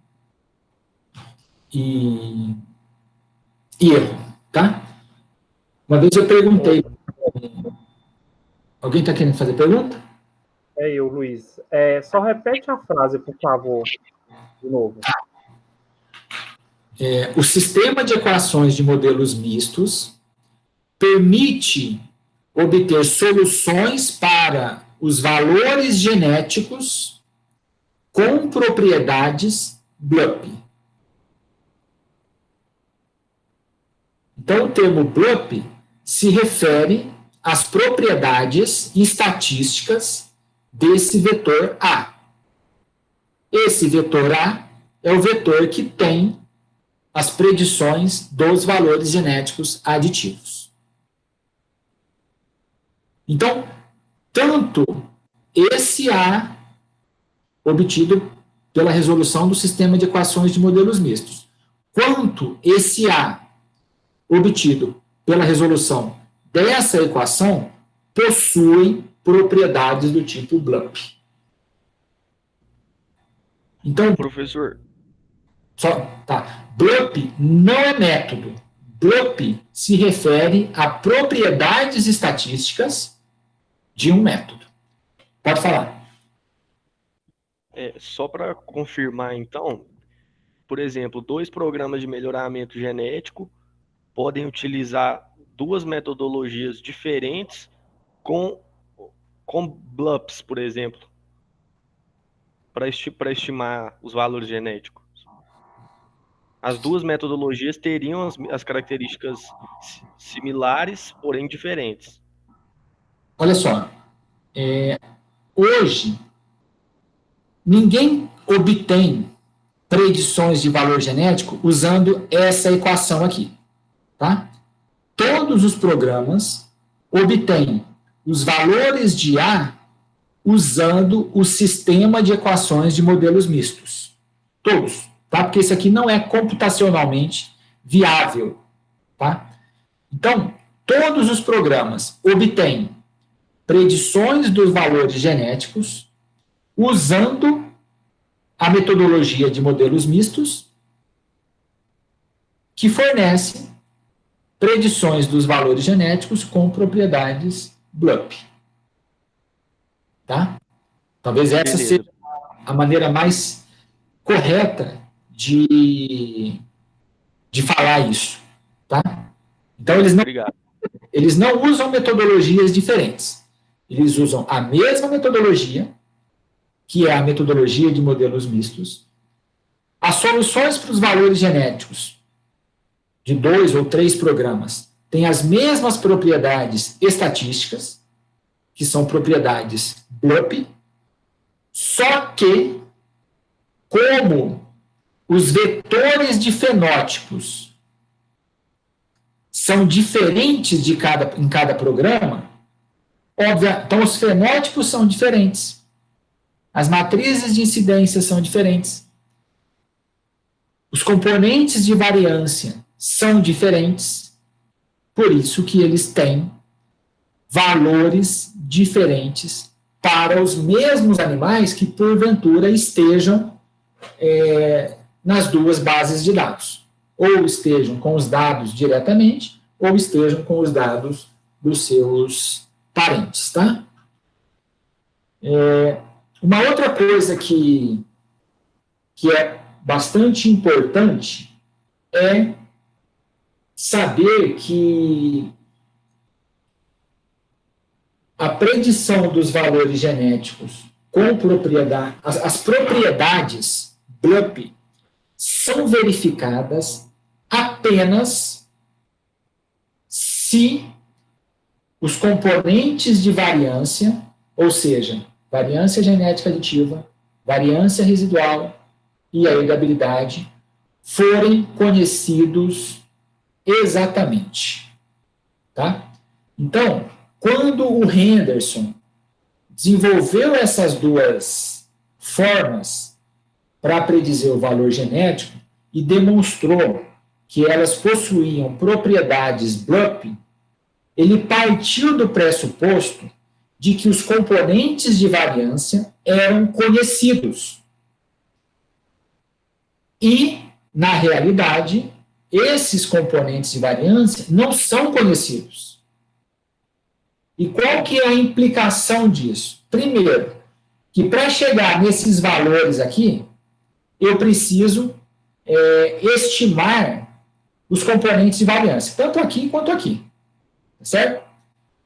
erro, tá? Uma vez eu perguntei... Alguém está querendo fazer pergunta? É eu, Luiz. Só repete a frase, por favor, de novo. O sistema de equações de modelos mistos permite obter soluções para os valores genéticos com propriedades BLUP. Então, o termo BLUP se refere às propriedades estatísticas desse vetor A. Esse vetor A é o vetor que tem as predições dos valores genéticos aditivos. Então, tanto esse A, obtido pela resolução do sistema de equações de modelos mistos, quanto esse A, obtido pela resolução dessa equação, possuem propriedades do tipo BLUP. Então, professor, BLUP não é método. BLUP se refere a propriedades estatísticas de um método. Pode falar. Só para confirmar, então, por exemplo, 2 programas de melhoramento genético podem utilizar 2 metodologias diferentes com BLUPs, por exemplo, para estimar os valores genéticos. As 2 metodologias teriam as características similares, porém diferentes. Olha só, hoje, ninguém obtém predições de valor genético usando essa equação aqui, tá? Todos os programas obtêm os valores de A usando o sistema de equações de modelos mistos. Todos, tá? Porque isso aqui não é computacionalmente viável, tá? Então, todos os programas obtêm predições dos valores genéticos usando a metodologia de modelos mistos, que fornece predições dos valores genéticos com propriedades BLUP. Tá? Talvez essa seja a maneira mais correta de falar isso. Tá? Então, eles não usam metodologias diferentes. Eles usam a mesma metodologia, que é a metodologia de modelos mistos. As soluções para os valores genéticos de 2 ou 3 programas têm as mesmas propriedades estatísticas, que são propriedades BLUP, só que, como os vetores de fenótipos são diferentes em cada programa, então os fenótipos são diferentes. As matrizes de incidência são diferentes. Os componentes de variância são diferentes. Por isso que eles têm valores diferentes para os mesmos animais que, porventura, estejam nas 2 bases de dados. Ou estejam com os dados diretamente, ou estejam com os dados dos seus parentes, tá? Uma outra coisa que é bastante importante é saber que a predição dos valores genéticos com propriedade, as propriedades BLUP são verificadas apenas se os componentes de variância, ou seja, variância genética aditiva, variância residual e a heredabilidade, forem conhecidos exatamente. Tá? Então, quando o Henderson desenvolveu essas duas formas para predizer o valor genético e demonstrou que elas possuíam propriedades BLUP, ele partiu do pressuposto de que os componentes de variância eram conhecidos. E, na realidade, esses componentes de variância não são conhecidos. E qual que é a implicação disso? Primeiro, que para chegar nesses valores aqui, eu preciso estimar os componentes de variância, tanto aqui quanto aqui. Certo?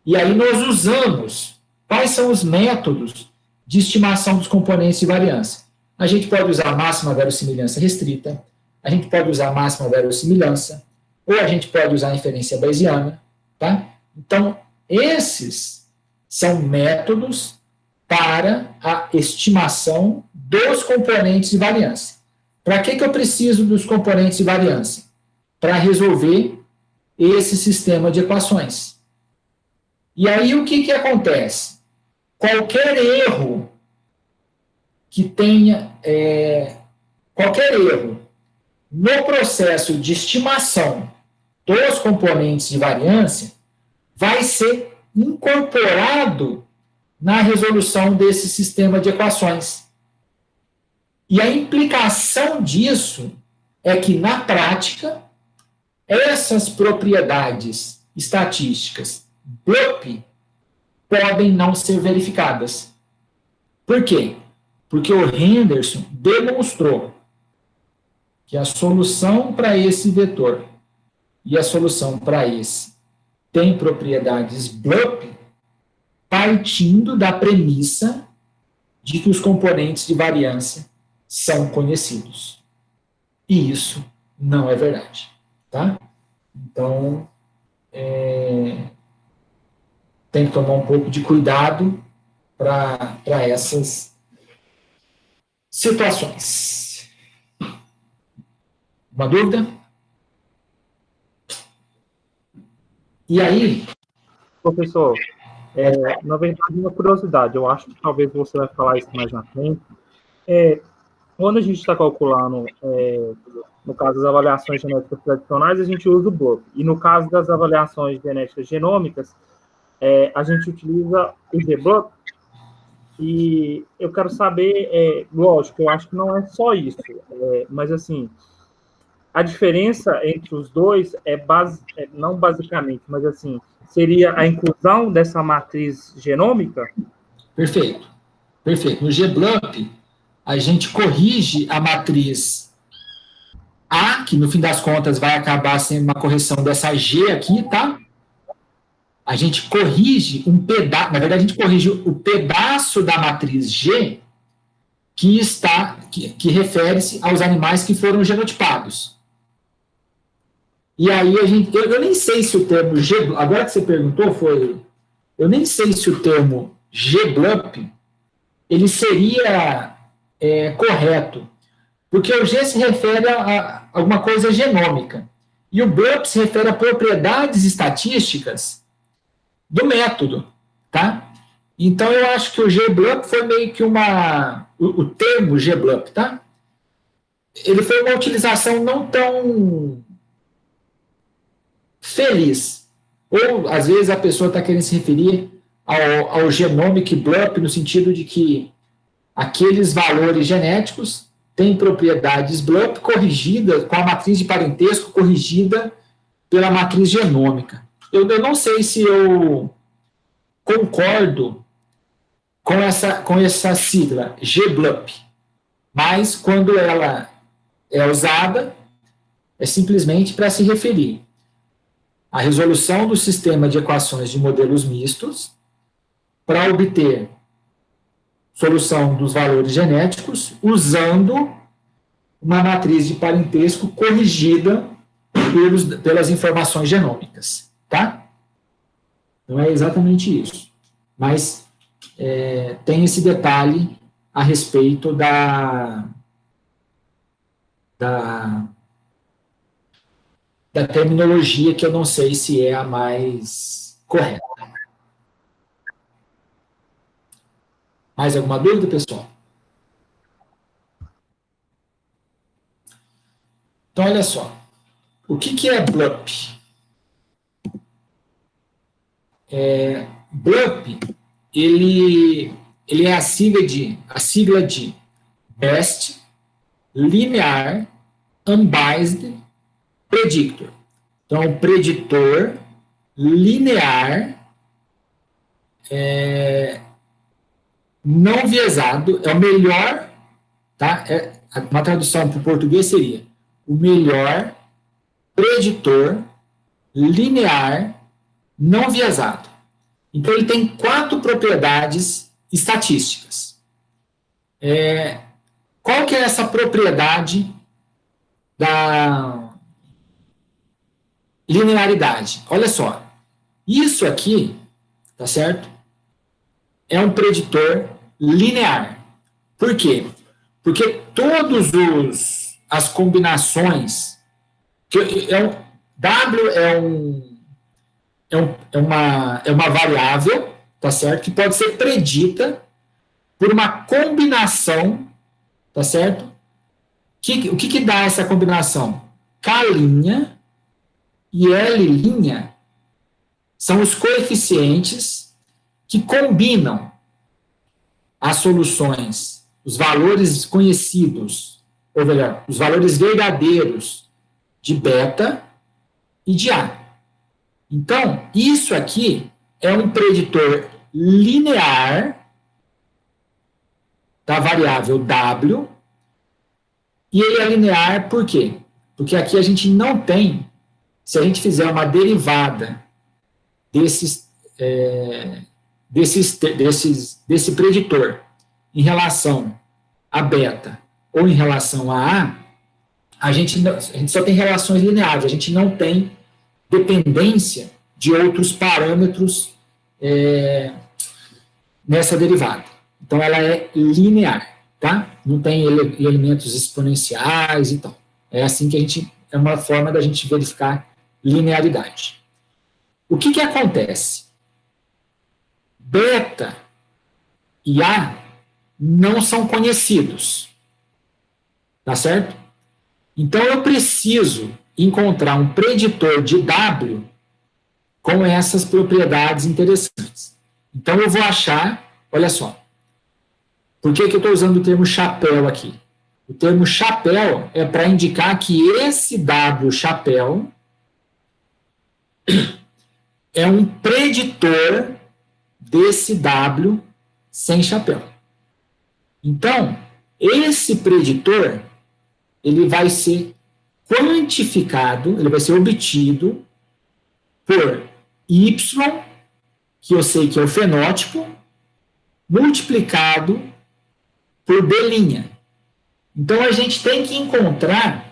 E aí nós usamos quais são os métodos de estimação dos componentes de variância. A gente pode usar a máxima verossimilhança restrita, a gente pode usar a máxima verossimilhança, ou a gente pode usar a inferência bayesiana, tá? Então, esses são métodos para a estimação dos componentes de variância. Para que eu preciso dos componentes de variância? Para resolver esse sistema de equações. E aí o que acontece? Qualquer erro que tenha, qualquer erro no processo de estimação dos componentes de variância vai ser incorporado na resolução desse sistema de equações. E a implicação disso é que, na prática, essas propriedades estatísticas BLUP podem não ser verificadas. Por quê? Porque o Henderson demonstrou que a solução para esse vetor e a solução para esse tem propriedades BLUP partindo da premissa de que os componentes de variância são conhecidos. E isso não é verdade. Tá? Então, tem que tomar um pouco de cuidado para essas situações. Uma dúvida? E aí? Professor, na verdade, uma curiosidade, eu acho que talvez você vai falar isso mais na frente. Quando a gente está calculando, no caso das avaliações genéticas tradicionais, a gente usa o BLUP. E no caso das avaliações genéticas genômicas, a gente utiliza o GBLUP. E eu quero saber, lógico, eu acho que não é só isso, mas assim, a diferença entre os dois não basicamente, mas assim, seria a inclusão dessa matriz genômica? Perfeito. Perfeito. No GBLUP, a gente corrige a matriz A, que no fim das contas vai acabar sendo uma correção dessa G aqui, tá? A gente corrige um pedaço, na verdade a gente corrige o pedaço da matriz G que refere-se aos animais que foram genotipados. E aí eu nem sei se o termo GBLUP, agora que você perguntou eu nem sei se o termo GBLUP, ele seria correto, porque o G se refere a alguma coisa genômica, e o BLUP se refere a propriedades estatísticas do método, tá? Então, eu acho que o GBLUP foi meio que o termo GBLUP, tá? Ele foi uma utilização não tão feliz. Ou, às vezes, a pessoa está querendo se referir ao Genomic BLUP, no sentido de que aqueles valores genéticos têm propriedades BLUP corrigidas, com a matriz de parentesco corrigida pela matriz genômica. Eu não sei se eu concordo com essa sigla GBLUP, mas quando ela é usada, é simplesmente para se referir à resolução do sistema de equações de modelos mistos para obter solução dos valores genéticos usando uma matriz de parentesco corrigida pelas informações genômicas, tá? Não é exatamente isso, mas tem esse detalhe a respeito da terminologia que eu não sei se é a mais correta. Mais alguma dúvida, pessoal? Então, olha só. O que é BLUP? BLUP, ele é a sigla de Best Linear Unbiased Predictor. Então, preditor linear não viesado é o melhor, tá? Uma tradução para o português seria o melhor preditor linear não viesado. Então, ele tem 4 propriedades estatísticas. Qual que é essa propriedade da linearidade? Olha só, isso aqui, tá certo? É um preditor linear. Por quê? Porque todas as combinações, W é uma variável, tá certo? Que pode ser predita por uma combinação, tá certo? O que dá essa combinação? K' e L' são os coeficientes que combinam as soluções, os valores conhecidos, ou melhor, os valores verdadeiros de beta e de A. Então, isso aqui é um preditor linear da variável W, e ele é linear por quê? Porque aqui a gente não tem, se a gente fizer uma derivada desse preditor em relação a beta ou em relação a A, a gente só tem relações lineares, a gente não tem dependência de outros parâmetros nessa derivada. Então, ela é linear, tá? Não tem elementos exponenciais e tal. É assim que é uma forma da gente verificar linearidade. O que acontece? Beta e A não são conhecidos, tá certo? Então, eu preciso encontrar um preditor de W com essas propriedades interessantes. Então, eu vou achar, olha só, por que eu estou usando o termo chapéu aqui? O termo chapéu é para indicar que esse W chapéu é um preditor desse W sem chapéu. Então, esse preditor, ele vai ser quantificado, ele vai ser obtido por Y, que eu sei que é o fenótipo, multiplicado por B'. Então, a gente tem que encontrar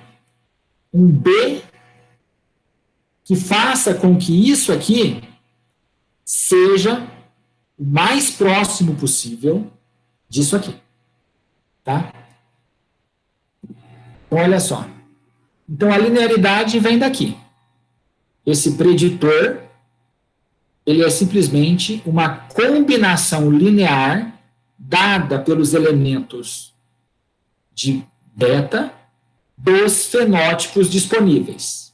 um B que faça com que isso aqui seja o mais próximo possível disso aqui. Tá? Então, olha só. Então, a linearidade vem daqui. Esse preditor, ele é simplesmente uma combinação linear dada pelos elementos de beta dos fenótipos disponíveis.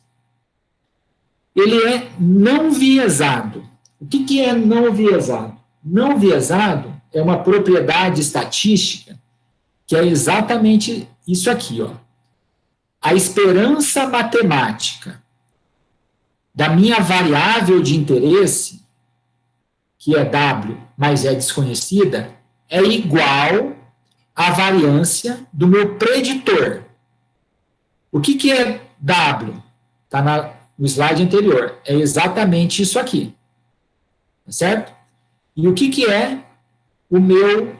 Ele é não viesado. O que é não viesado? Não viesado é uma propriedade estatística que é exatamente isso aqui, ó. A esperança matemática da minha variável de interesse, que é W, mas é desconhecida, é igual à variância do meu preditor. O que é W? Está no slide anterior. É exatamente isso aqui. Tá certo? E o que é o meu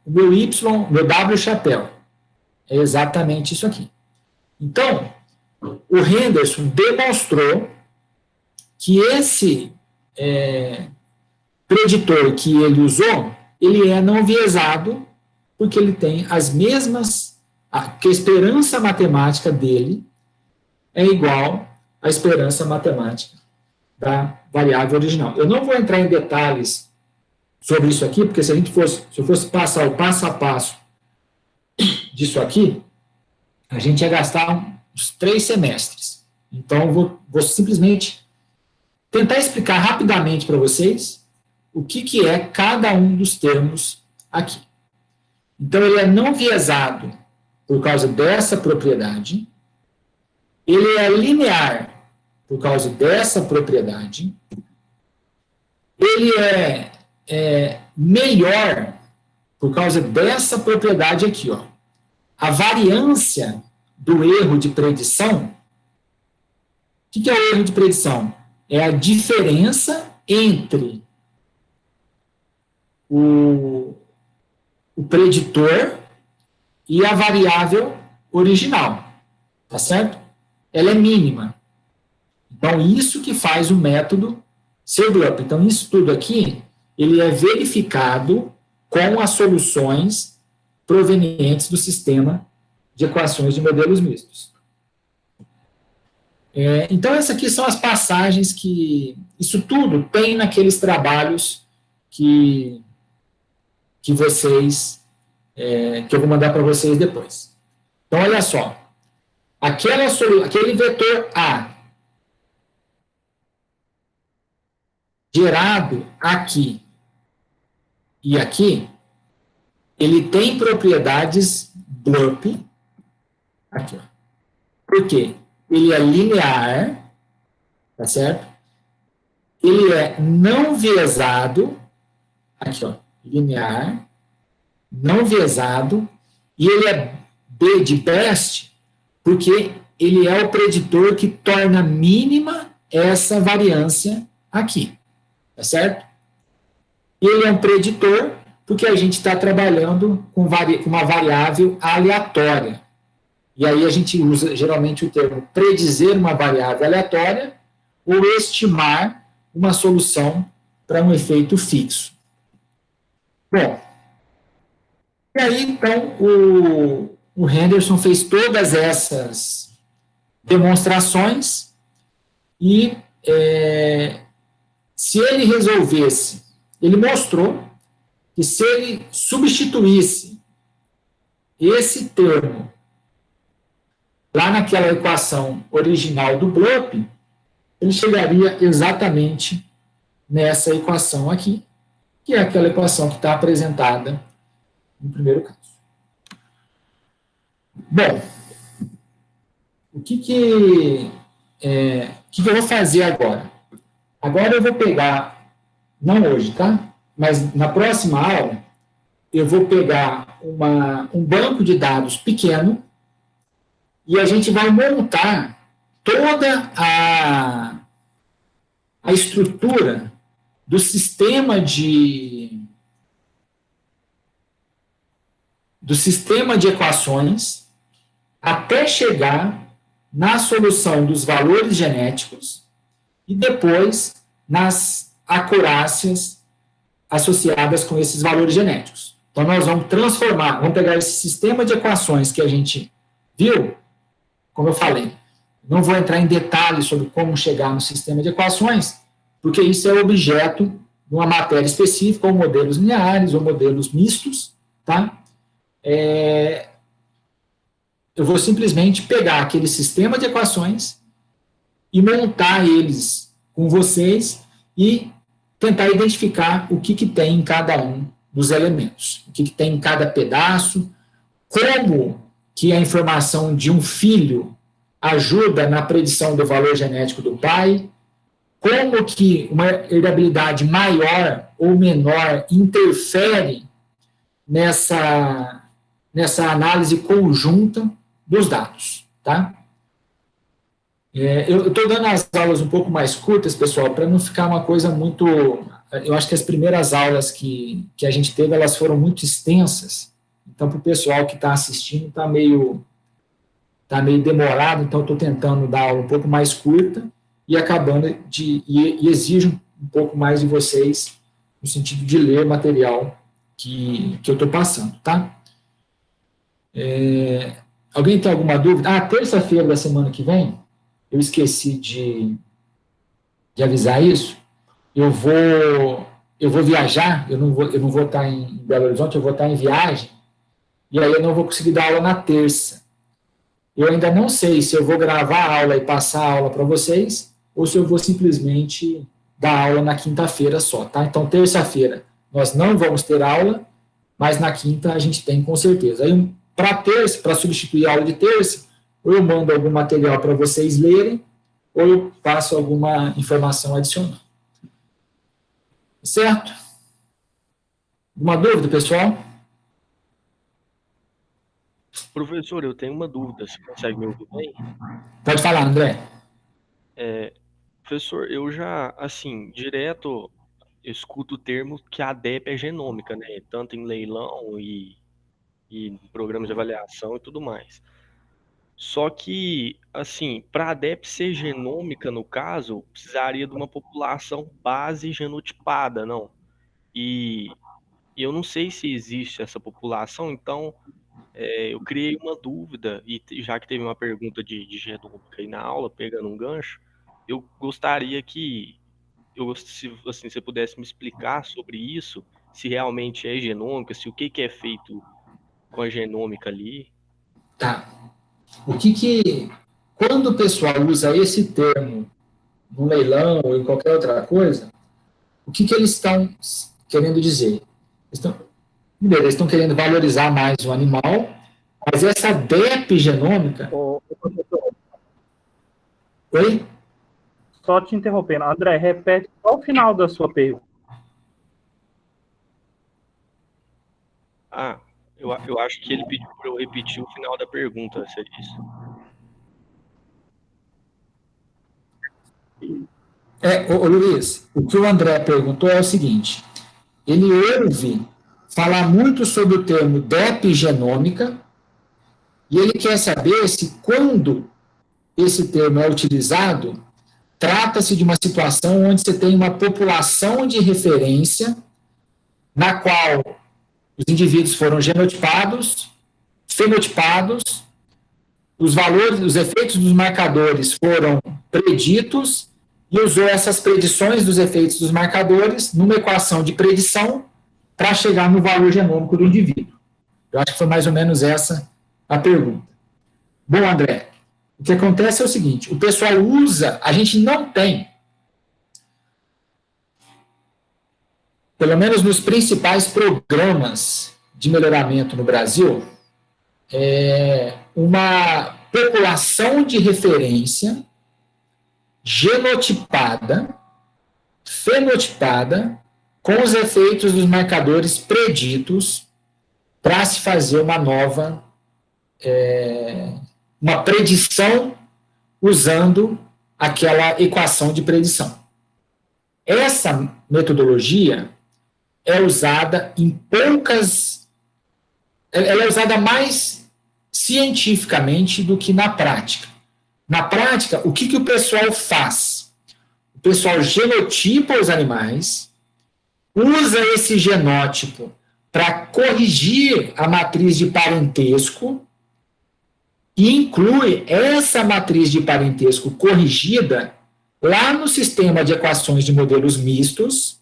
Y, meu W chapéu? É exatamente isso aqui. Então, o Henderson demonstrou que esse preditor que ele usou, ele é não viesado, porque ele tem as mesmas, que a esperança matemática dele é igual à esperança matemática da variável original. Eu não vou entrar em detalhes sobre isso aqui, porque se eu fosse passar o passo a passo disso aqui, a gente ia gastar uns 3 semestres. Então, eu vou simplesmente tentar explicar rapidamente para vocês o que é cada um dos termos aqui. Então, ele é não viesado por causa dessa propriedade, ele é linear por causa dessa propriedade, ele é melhor por causa dessa propriedade aqui, ó. A variância do erro de predição, o que é o erro de predição? É a diferença entre o preditor e a variável original, tá certo? Ela é mínima. Então, isso que faz o método ser BLUP. Então, isso tudo aqui, ele é verificado com as soluções provenientes do sistema de equações de modelos mistos. Então, essas aqui são as passagens que... Isso tudo tem naqueles trabalhos que vocês... que eu vou mandar para vocês depois. Então, olha só. Aquele vetor A gerado aqui e aqui, ele tem propriedades BLUP, aqui, ó. Por quê? Ele é linear, tá certo? Ele é não viesado, aqui, ó, linear, não viesado, e ele é B de best, porque ele é o preditor que torna mínima essa variância aqui, tá certo? E ele é um preditor porque a gente está trabalhando com uma variável aleatória. E aí a gente usa geralmente o termo predizer uma variável aleatória ou estimar uma solução para um efeito fixo. Bom, e aí então o Henderson fez todas essas demonstrações e se ele resolvesse, ele mostrou que se ele substituísse esse termo lá naquela equação original do BLUP, ele chegaria exatamente nessa equação aqui, que é aquela equação que está apresentada no primeiro caso. Bom, o que eu vou fazer agora? Agora eu vou pegar, não hoje, tá? Mas na próxima aula, eu vou pegar um banco de dados pequeno e a gente vai montar toda a estrutura do sistema de equações até chegar na solução dos valores genéticos e depois nas acurácias associadas com esses valores genéticos. Então, nós vamos vamos pegar esse sistema de equações que a gente viu, como eu falei, não vou entrar em detalhes sobre como chegar no sistema de equações, porque isso é objeto de uma matéria específica, ou modelos lineares, ou modelos mistos, tá? Eu vou simplesmente pegar aquele sistema de equações e montar eles com vocês e tentar identificar o que tem em cada um dos elementos, o que tem em cada pedaço, como que a informação de um filho ajuda na predição do valor genético do pai, como que uma herdabilidade maior ou menor interfere nessa análise conjunta dos dados, tá? Eu estou dando as aulas um pouco mais curtas, pessoal, para não ficar uma coisa muito... Eu acho que as primeiras aulas que a gente teve, elas foram muito extensas, então, para o pessoal que está assistindo, está meio demorado, então estou tentando dar aula um pouco mais curta e e exijo um pouco mais de vocês no sentido de ler material que eu estou passando, tá? Alguém tem alguma dúvida? Terça-feira da semana que vem, eu esqueci de avisar isso, eu vou viajar, eu não vou estar em Belo Horizonte, eu vou estar em viagem, e aí eu não vou conseguir dar aula na terça. Eu ainda não sei se eu vou gravar a aula e passar a aula para vocês, ou se eu vou simplesmente dar aula na quinta-feira só, tá? Então, terça-feira nós não vamos ter aula, mas na quinta a gente tem com certeza. Aí, para substituir a aula de terça, ou eu mando algum material para vocês lerem, ou eu passo alguma informação adicional. Certo? Alguma dúvida, pessoal? Professor, eu tenho uma dúvida, você consegue me ouvir bem? Pode falar, André. Professor, eu já, assim, direto escuto o termo que a DEP é genômica, né? Tanto em leilão e em programas de avaliação e tudo mais. Só que, assim, para a DEP ser genômica, no caso, precisaria de uma população base genotipada, não? E eu não sei se existe essa população, então eu criei uma dúvida, e já que teve uma pergunta de genômica aí na aula, pegando um gancho, eu gostaria que, se assim, você pudesse me explicar sobre isso, se realmente é genômica, se o que é feito com a genômica ali. Tá. Quando o pessoal usa esse termo no leilão ou em qualquer outra coisa, o que eles estão querendo dizer? Eles estão querendo valorizar mais o animal, mas essa DEP genômica... Oi? Só te interrompendo. André, repete só o final da sua pergunta. Eu acho que ele pediu para eu repetir o final da pergunta, seria isso? Luiz, o que o André perguntou é o seguinte, ele ouve falar muito sobre o termo DEP genômica e ele quer saber se quando esse termo é utilizado, trata-se de uma situação onde você tem uma população de referência na qual os indivíduos foram genotipados, fenotipados, os valores, os efeitos dos marcadores foram preditos e usou essas predições dos efeitos dos marcadores numa equação de predição para chegar no valor genômico do indivíduo. Eu acho que foi mais ou menos essa a pergunta. Bom, André, o que acontece é o seguinte, o pessoal usa, a gente não tem, pelo menos nos principais programas de melhoramento no Brasil, uma população de referência genotipada, fenotipada, com os efeitos dos marcadores preditos para se fazer uma nova, uma predição usando aquela equação de predição. Essa metodologia é usada em poucas... Ela é usada mais cientificamente do que na prática. Na prática, o que o pessoal faz? O pessoal genotipa os animais, usa esse genótipo para corrigir a matriz de parentesco e inclui essa matriz de parentesco corrigida lá no sistema de equações de modelos mistos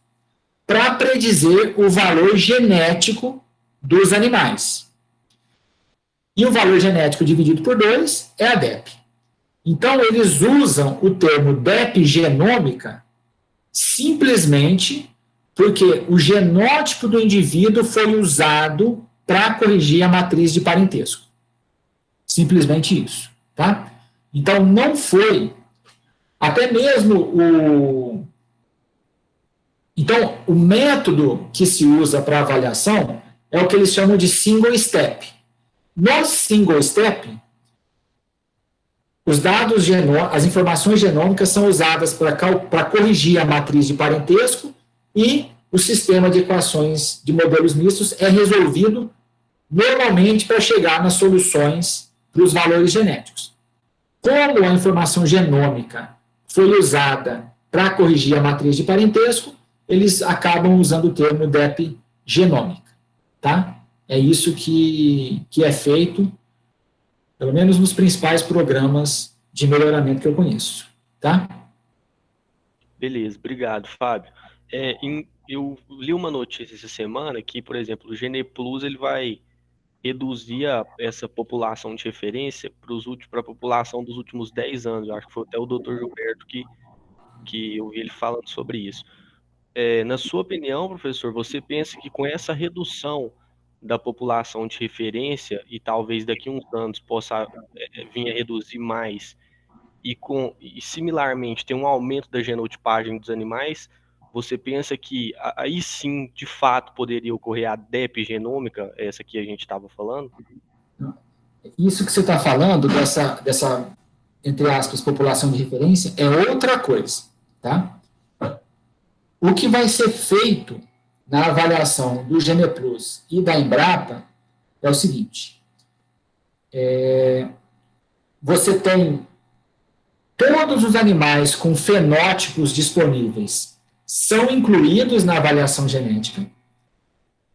para predizer o valor genético dos animais. E o valor genético dividido por 2 é a DEP. Então, eles usam o termo DEP genômica simplesmente porque o genótipo do indivíduo foi usado para corrigir a matriz de parentesco. Simplesmente isso, tá? Então, não foi Até mesmo Então, o método que se usa para avaliação é o que eles chamam de single step. No single step, os dados as informações genômicas são usadas para corrigir a matriz de parentesco e o sistema de equações de modelos mistos é resolvido normalmente para chegar nas soluções para os valores genéticos. Como a informação genômica foi usada para corrigir a matriz de parentesco, eles acabam usando o termo DEP genômica, tá? É isso que é feito, pelo menos nos principais programas de melhoramento que eu conheço, tá? Beleza, obrigado, Fábio. Eu li uma notícia essa semana que, por exemplo, o GenePlus ele vai reduzir essa população de referência para a população dos últimos 10 anos. Eu acho que foi até o Dr. Gilberto que eu vi ele falando sobre isso. Na sua opinião, professor, você pensa que com essa redução da população de referência, e talvez daqui a uns anos possa vir a reduzir mais, e similarmente ter um aumento da genotipagem dos animais, você pensa que aí sim, de fato, poderia ocorrer a DEP genômica, essa que a gente estava falando? Isso que você está falando, dessa, entre aspas, população de referência, é outra coisa, tá? O que vai ser feito na avaliação do GenePlus e da Embrapa é o seguinte: você tem todos os animais com fenótipos disponíveis são incluídos na avaliação genética.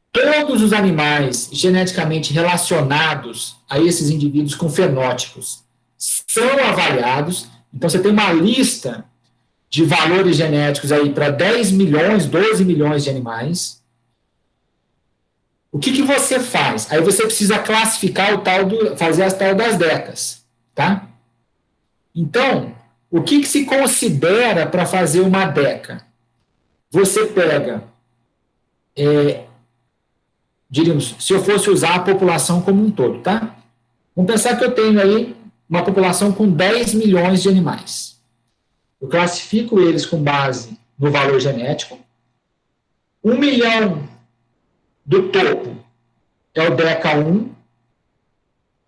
Todos os animais geneticamente relacionados a esses indivíduos com fenótipos são avaliados. Então, você tem uma lista de valores genéticos aí para 10 milhões, 12 milhões de animais. O que você faz? Aí você precisa classificar fazer as tal das DECAs, tá? Então, o que se considera para fazer uma DECA? Você pega, diríamos, se eu fosse usar a população como um todo, tá? Vamos pensar que eu tenho aí uma população com 10 milhões de animais. Eu classifico eles com base no valor genético. 1 milhão do topo é o DECA 1.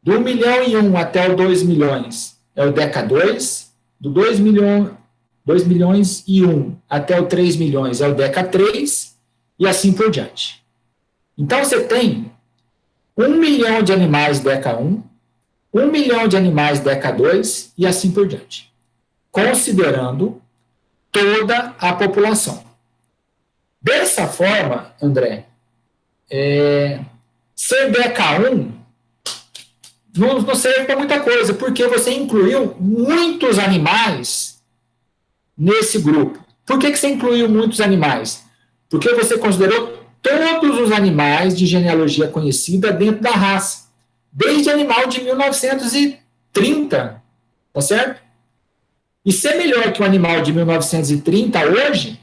Do 1 milhão e 1 até o 2 milhões é o DECA 2. Do 2 milhões e 1 até o 3 milhões é o DECA 3. E assim por diante. Então, você tem 1 milhão de animais DECA 1, 1 milhão de animais DECA 2 e assim por diante, considerando toda a população. Dessa forma, André, ser DECA 1 não serve para muita coisa, porque você incluiu muitos animais nesse grupo. Por que você incluiu muitos animais? Porque você considerou todos os animais de genealogia conhecida dentro da raça, desde animal de 1930, tá certo? E ser melhor que o animal de 1930 hoje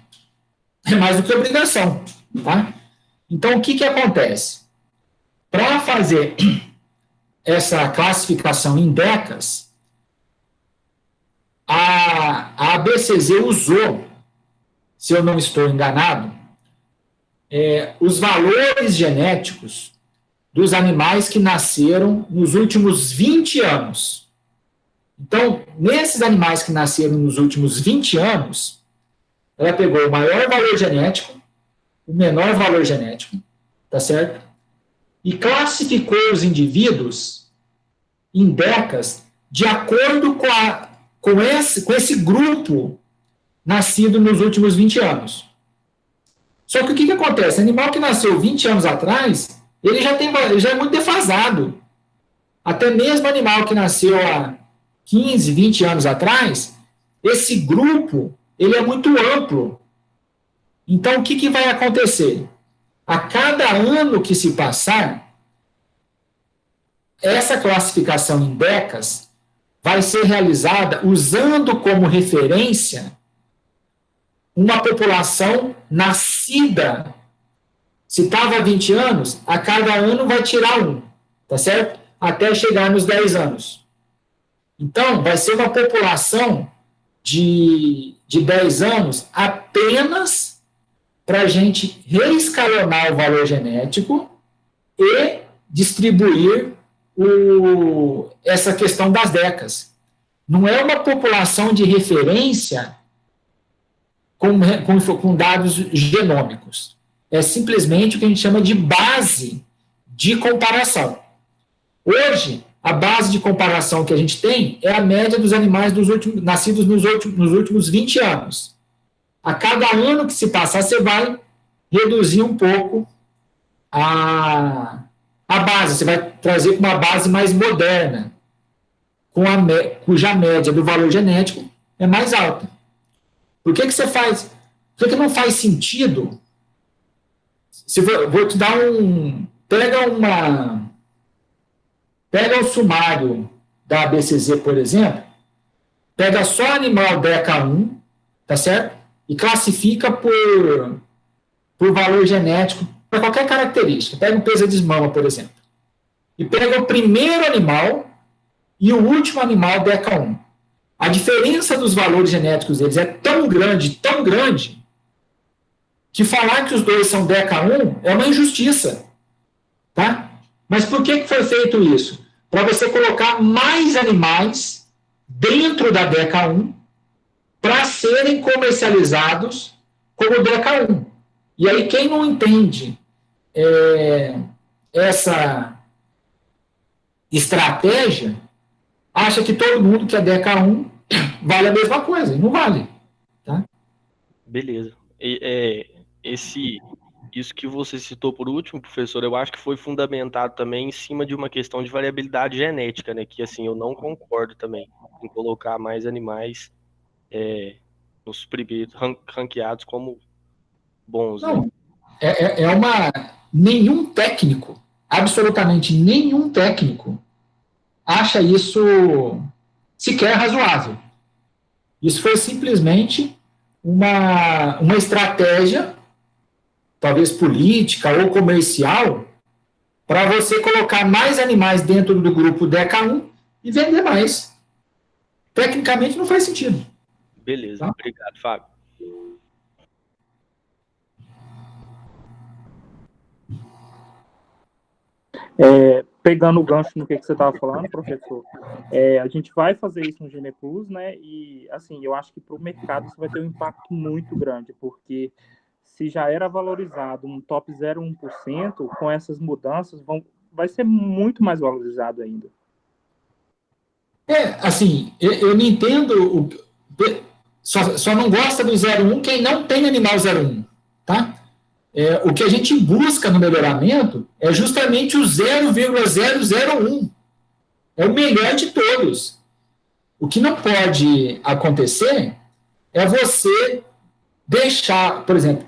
é mais do que obrigação, tá? Então, o que acontece? Para fazer essa classificação em DECAs, a ABCZ usou, se eu não estou enganado, os valores genéticos dos animais que nasceram nos últimos 20 anos. Então, nesses animais que nasceram nos últimos 20 anos, ela pegou o maior valor genético, o menor valor genético, tá certo? E classificou os indivíduos em DECAs de acordo com esse grupo nascido nos últimos 20 anos. Só que o que acontece? O animal que nasceu 20 anos atrás, ele já é muito defasado. Até mesmo animal que nasceu há 15, 20 anos atrás, esse grupo, ele é muito amplo. Então, o que vai acontecer? A cada ano que se passar, essa classificação em DECAs vai ser realizada usando como referência uma população nascida. Se estava há 20 anos, a cada ano vai tirar um, tá certo? Até chegar nos 10 anos. Então, vai ser uma população de 10 anos apenas para a gente reescalonar o valor genético e distribuir essa questão das DECAs. Não é uma população de referência com dados genômicos. É simplesmente o que a gente chama de base de comparação. Hoje, a base de comparação que a gente tem é a média dos animais nascidos nos últimos 20 anos. A cada ano que se passar, você vai reduzir um pouco a base, você vai trazer uma base mais moderna, cuja média do valor genético é mais alta. Por que você faz? Por que não faz sentido? Vou te dar Pega o sumário da ABCZ, por exemplo, pega só animal DECA 1, tá certo? E classifica por valor genético, para qualquer característica. Pega um peso de mama, por exemplo. E pega o primeiro animal e o último animal DECA 1. A diferença dos valores genéticos deles é tão grande, que falar que os dois são DECA 1 é uma injustiça. Tá? Mas por que foi feito isso? Para você colocar mais animais dentro da DECA 1 para serem comercializados como DECA 1. E aí, quem não entende essa estratégia, acha que todo mundo que é DECA 1 vale a mesma coisa, e não vale. Tá? Beleza. Isso que você citou por último, professor, eu acho que foi fundamentado também em cima de uma questão de variabilidade genética, né? Que, assim, eu não concordo também em colocar mais animais nos primeiros ranqueados como bons. Não, né? Nenhum técnico, absolutamente nenhum técnico, acha isso sequer razoável. Isso foi simplesmente uma estratégia, talvez política ou comercial, para você colocar mais animais dentro do grupo DECA 1 e vender mais. Tecnicamente não faz sentido. Beleza, tá? Obrigado, Fábio. Pegando o gancho no que você estava falando, professor, a gente vai fazer isso no Gene Plus, né? E, assim, eu acho que para o mercado isso vai ter um impacto muito grande, porque se já era valorizado um top 0,1%, com essas mudanças vai ser muito mais valorizado ainda. Assim, eu não entendo, só não gosta do 0,1 quem não tem animal 0,1, tá? O que a gente busca no melhoramento é justamente o 0,001. É o melhor de todos. O que não pode acontecer é você deixar, por exemplo,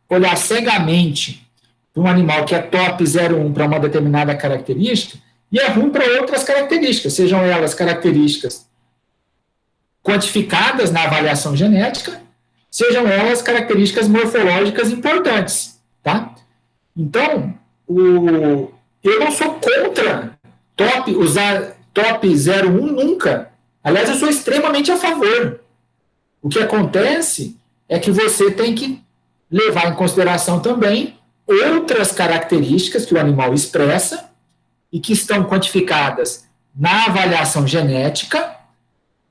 olhar cegamente para um animal que é top 0,1 para uma determinada característica e é ruim para outras características, sejam elas características quantificadas na avaliação genética, sejam elas características morfológicas importantes, tá? Então, eu não sou contra usar top 0,1 nunca. Aliás, eu sou extremamente a favor. O que acontece é que você tem que levar em consideração também outras características que o animal expressa e que estão quantificadas na avaliação genética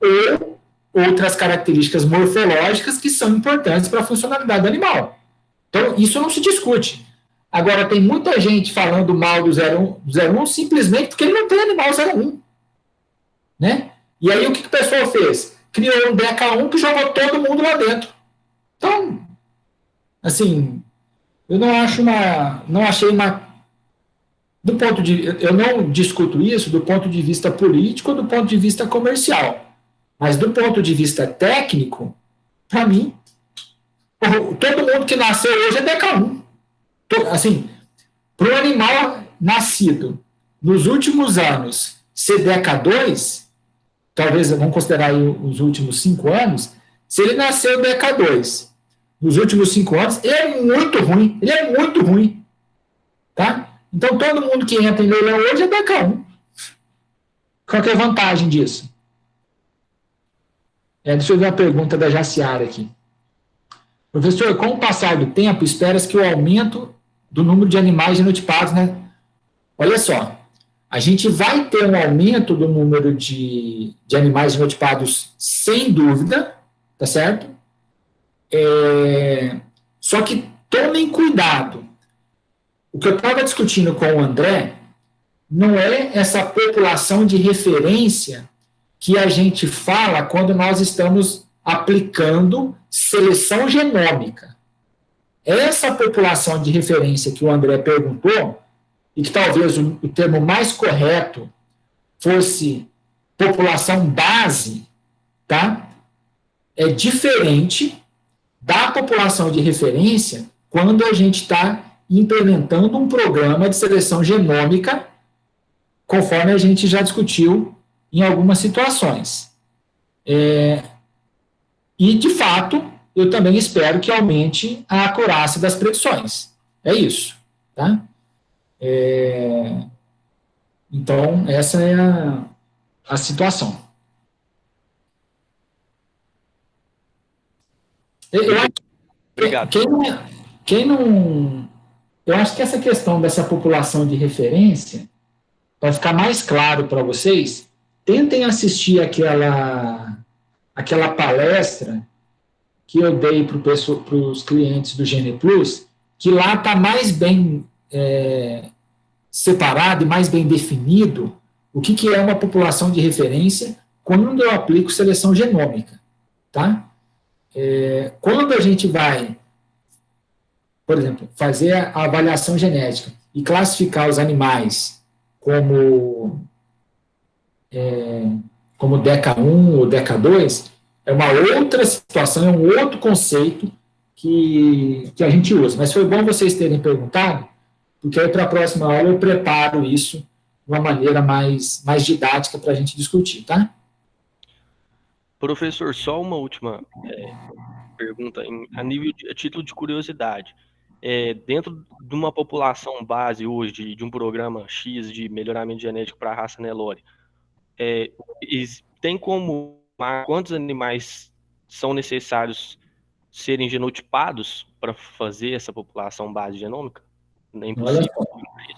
ou outras características morfológicas que são importantes para a funcionalidade do animal. Então, isso não se discute. Agora, tem muita gente falando mal do 0,1 simplesmente porque ele não tem animal 0,1. Né? E aí, o que o pessoal fez? Criou um DECA 1 que jogou todo mundo lá dentro. Então, assim, eu não achei eu não discuto isso do ponto de vista político ou do ponto de vista comercial. Mas do ponto de vista técnico, para mim, todo mundo que nasceu hoje é DECA 1. Assim, para um animal nascido nos últimos anos ser DECA 2, talvez vamos considerar aí os últimos 5 anos, se ele nasceu DECA 2 nos últimos 5 anos, ele é muito ruim. Ele é muito ruim. Tá? Então, todo mundo que entra em leilão hoje é DECA 1. Qual que é a vantagem disso? Deixa eu ver a pergunta da Jaciara aqui. Professor, com o passar do tempo, espera-se que o aumento do número de animais genotipados, né? Olha só, a gente vai ter um aumento do número de animais genotipados, sem dúvida, tá certo? Só que tomem cuidado. O que eu estava discutindo com o André não é essa população de referência que a gente fala quando nós estamos aplicando seleção genômica. Essa população de referência que o André perguntou, e que talvez o termo mais correto fosse população base, tá? É diferente da população de referência quando a gente está implementando um programa de seleção genômica, conforme a gente já discutiu em algumas situações. E, de fato, eu também espero que aumente a acurácia das predições. É isso, tá? Então, essa é a situação. Obrigado. Eu acho que essa questão dessa população de referência, para ficar mais claro para vocês, tentem assistir aquela palestra que eu dei para os clientes do Gene Plus, que lá está mais bem separado e mais bem definido o que é uma população de referência quando eu aplico seleção genômica, tá? Quando a gente vai, por exemplo, fazer a avaliação genética e classificar os animais como DECA1 ou DECA2, é uma outra situação, é um outro conceito que a gente usa. Mas foi bom vocês terem perguntado, porque aí para a próxima aula eu preparo isso de uma maneira mais didática para a gente discutir, tá? Professor, só uma última pergunta, a título de curiosidade. Dentro de uma população base hoje, de um programa X de melhoramento genético para a raça Nelore, tem como quantos animais são necessários serem genotipados para fazer essa população base genômica? É impossível.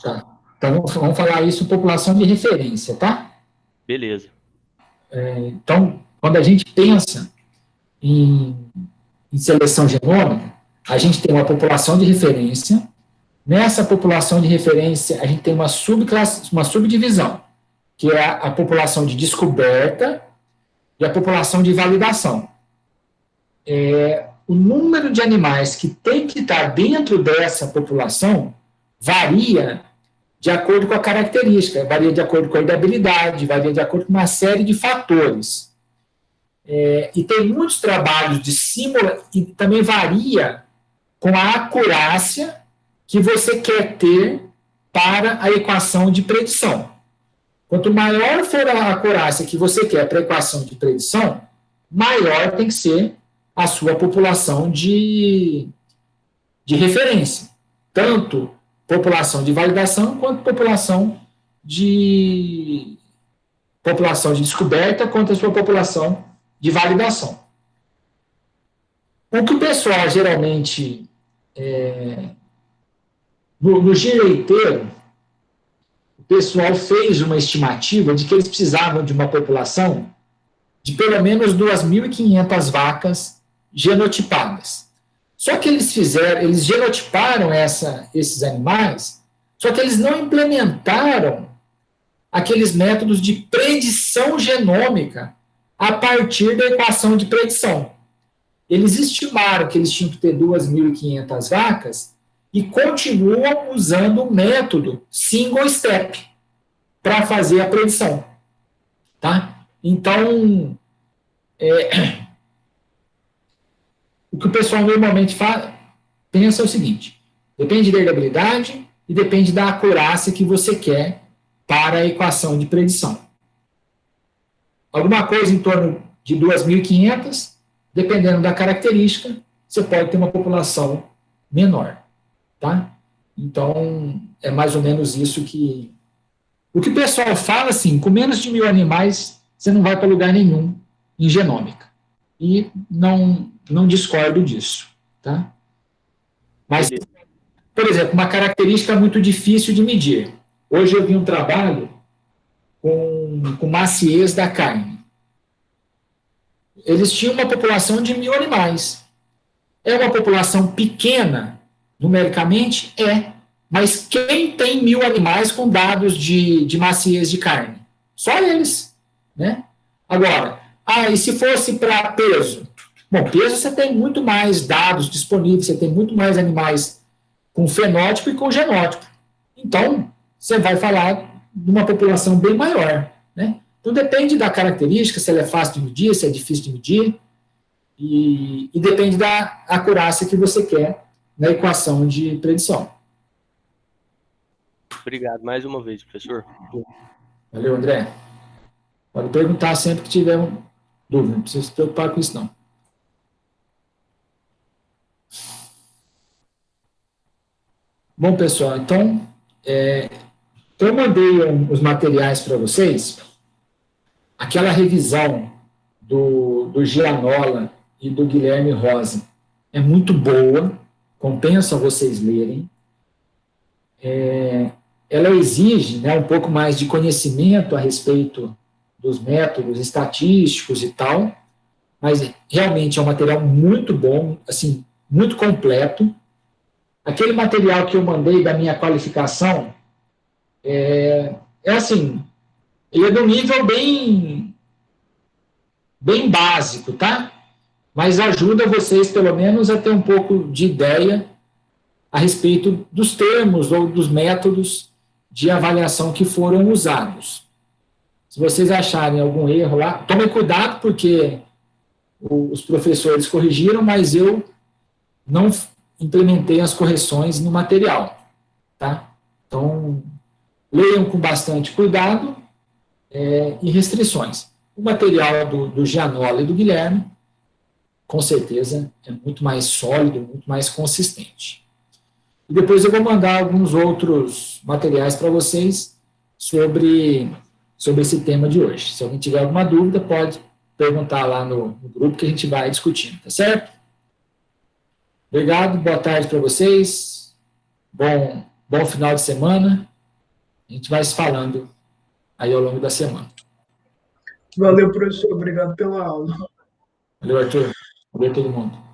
Tá. Então, vamos falar isso, população de referência, tá? Beleza. Então, quando a gente pensa em seleção genômica, a gente tem uma população de referência. Nessa população de referência, a gente tem uma subdivisão, que é a população de descoberta e a população de validação. O número de animais que tem que estar dentro dessa população varia de acordo com a característica, varia de acordo com a herdabilidade, varia de acordo com uma série de fatores. E tem muitos trabalhos de simulação, e também varia com a acurácia que você quer ter para a equação de predição. Quanto maior for a acurácia que você quer para a equação de predição, maior tem que ser a sua população de referência. Tanto população de validação quanto população de descoberta, quanto a sua população de validação. O que o pessoal geralmente, no giro leiteiro, o pessoal fez uma estimativa de que eles precisavam de uma população de pelo menos 2.500 vacas genotipadas. Só que eles genotiparam esses animais, só que eles não implementaram aqueles métodos de predição genômica a partir da equação de predição. Eles estimaram que eles tinham que ter 2.500 vacas e continuam usando o método single step para fazer a predição. Tá? Então, o que o pessoal normalmente pensa é o seguinte: depende da herdabilidade e depende da acurácia que você quer para a equação de predição. Alguma coisa em torno de 2.500, dependendo da característica, você pode ter uma população menor. Tá? Então, é mais ou menos isso que... O que o pessoal fala, assim, com menos de 1.000 animais, você não vai para lugar nenhum em genômica. e não discordo disso, tá? Mas, por exemplo, uma característica muito difícil de medir. Hoje eu vi um trabalho com maciez da carne. Eles tinham uma população de 1.000 animais. É uma população pequena, numericamente? É. Mas quem tem 1.000 animais com dados de maciez de carne? Só eles, né? Agora, e se fosse para peso? Bom, peso você tem muito mais dados disponíveis, você tem muito mais animais com fenótipo e com genótipo. Então, você vai falar de uma população bem maior, né? Então, depende da característica, se ela é fácil de medir, se é difícil de medir, e depende da acurácia que você quer na equação de predição. Obrigado mais uma vez, professor. Valeu, André. Pode perguntar sempre que tiver dúvida, não precisa se preocupar com isso, não. Bom, pessoal, então, eu mandei os materiais para vocês, aquela revisão do Gianola e do Guilherme Rosa é muito boa, compensa vocês lerem. Ela exige, né, um pouco mais de conhecimento a respeito dos métodos estatísticos e tal, mas realmente é um material muito bom, assim, muito completo. Aquele material que eu mandei da minha qualificação assim, ele é de um nível bem básico, tá? Mas ajuda vocês, pelo menos, a ter um pouco de ideia a respeito dos termos ou dos métodos de avaliação que foram usados. Se vocês acharem algum erro lá, tomem cuidado, porque os professores corrigiram, mas eu não implementei as correções no material, tá? Então, leiam com bastante cuidado e restrições. O material do Gianola e do Guilherme, com certeza, é muito mais sólido, muito mais consistente. E depois eu vou mandar alguns outros materiais para vocês sobre esse tema de hoje. Se alguém tiver alguma dúvida, pode perguntar lá no grupo que a gente vai discutindo, tá certo? Obrigado, boa tarde para vocês. Bom final de semana. A gente vai se falando aí ao longo da semana. Valeu, professor. Obrigado pela aula. Valeu, Arthur. Valeu todo mundo.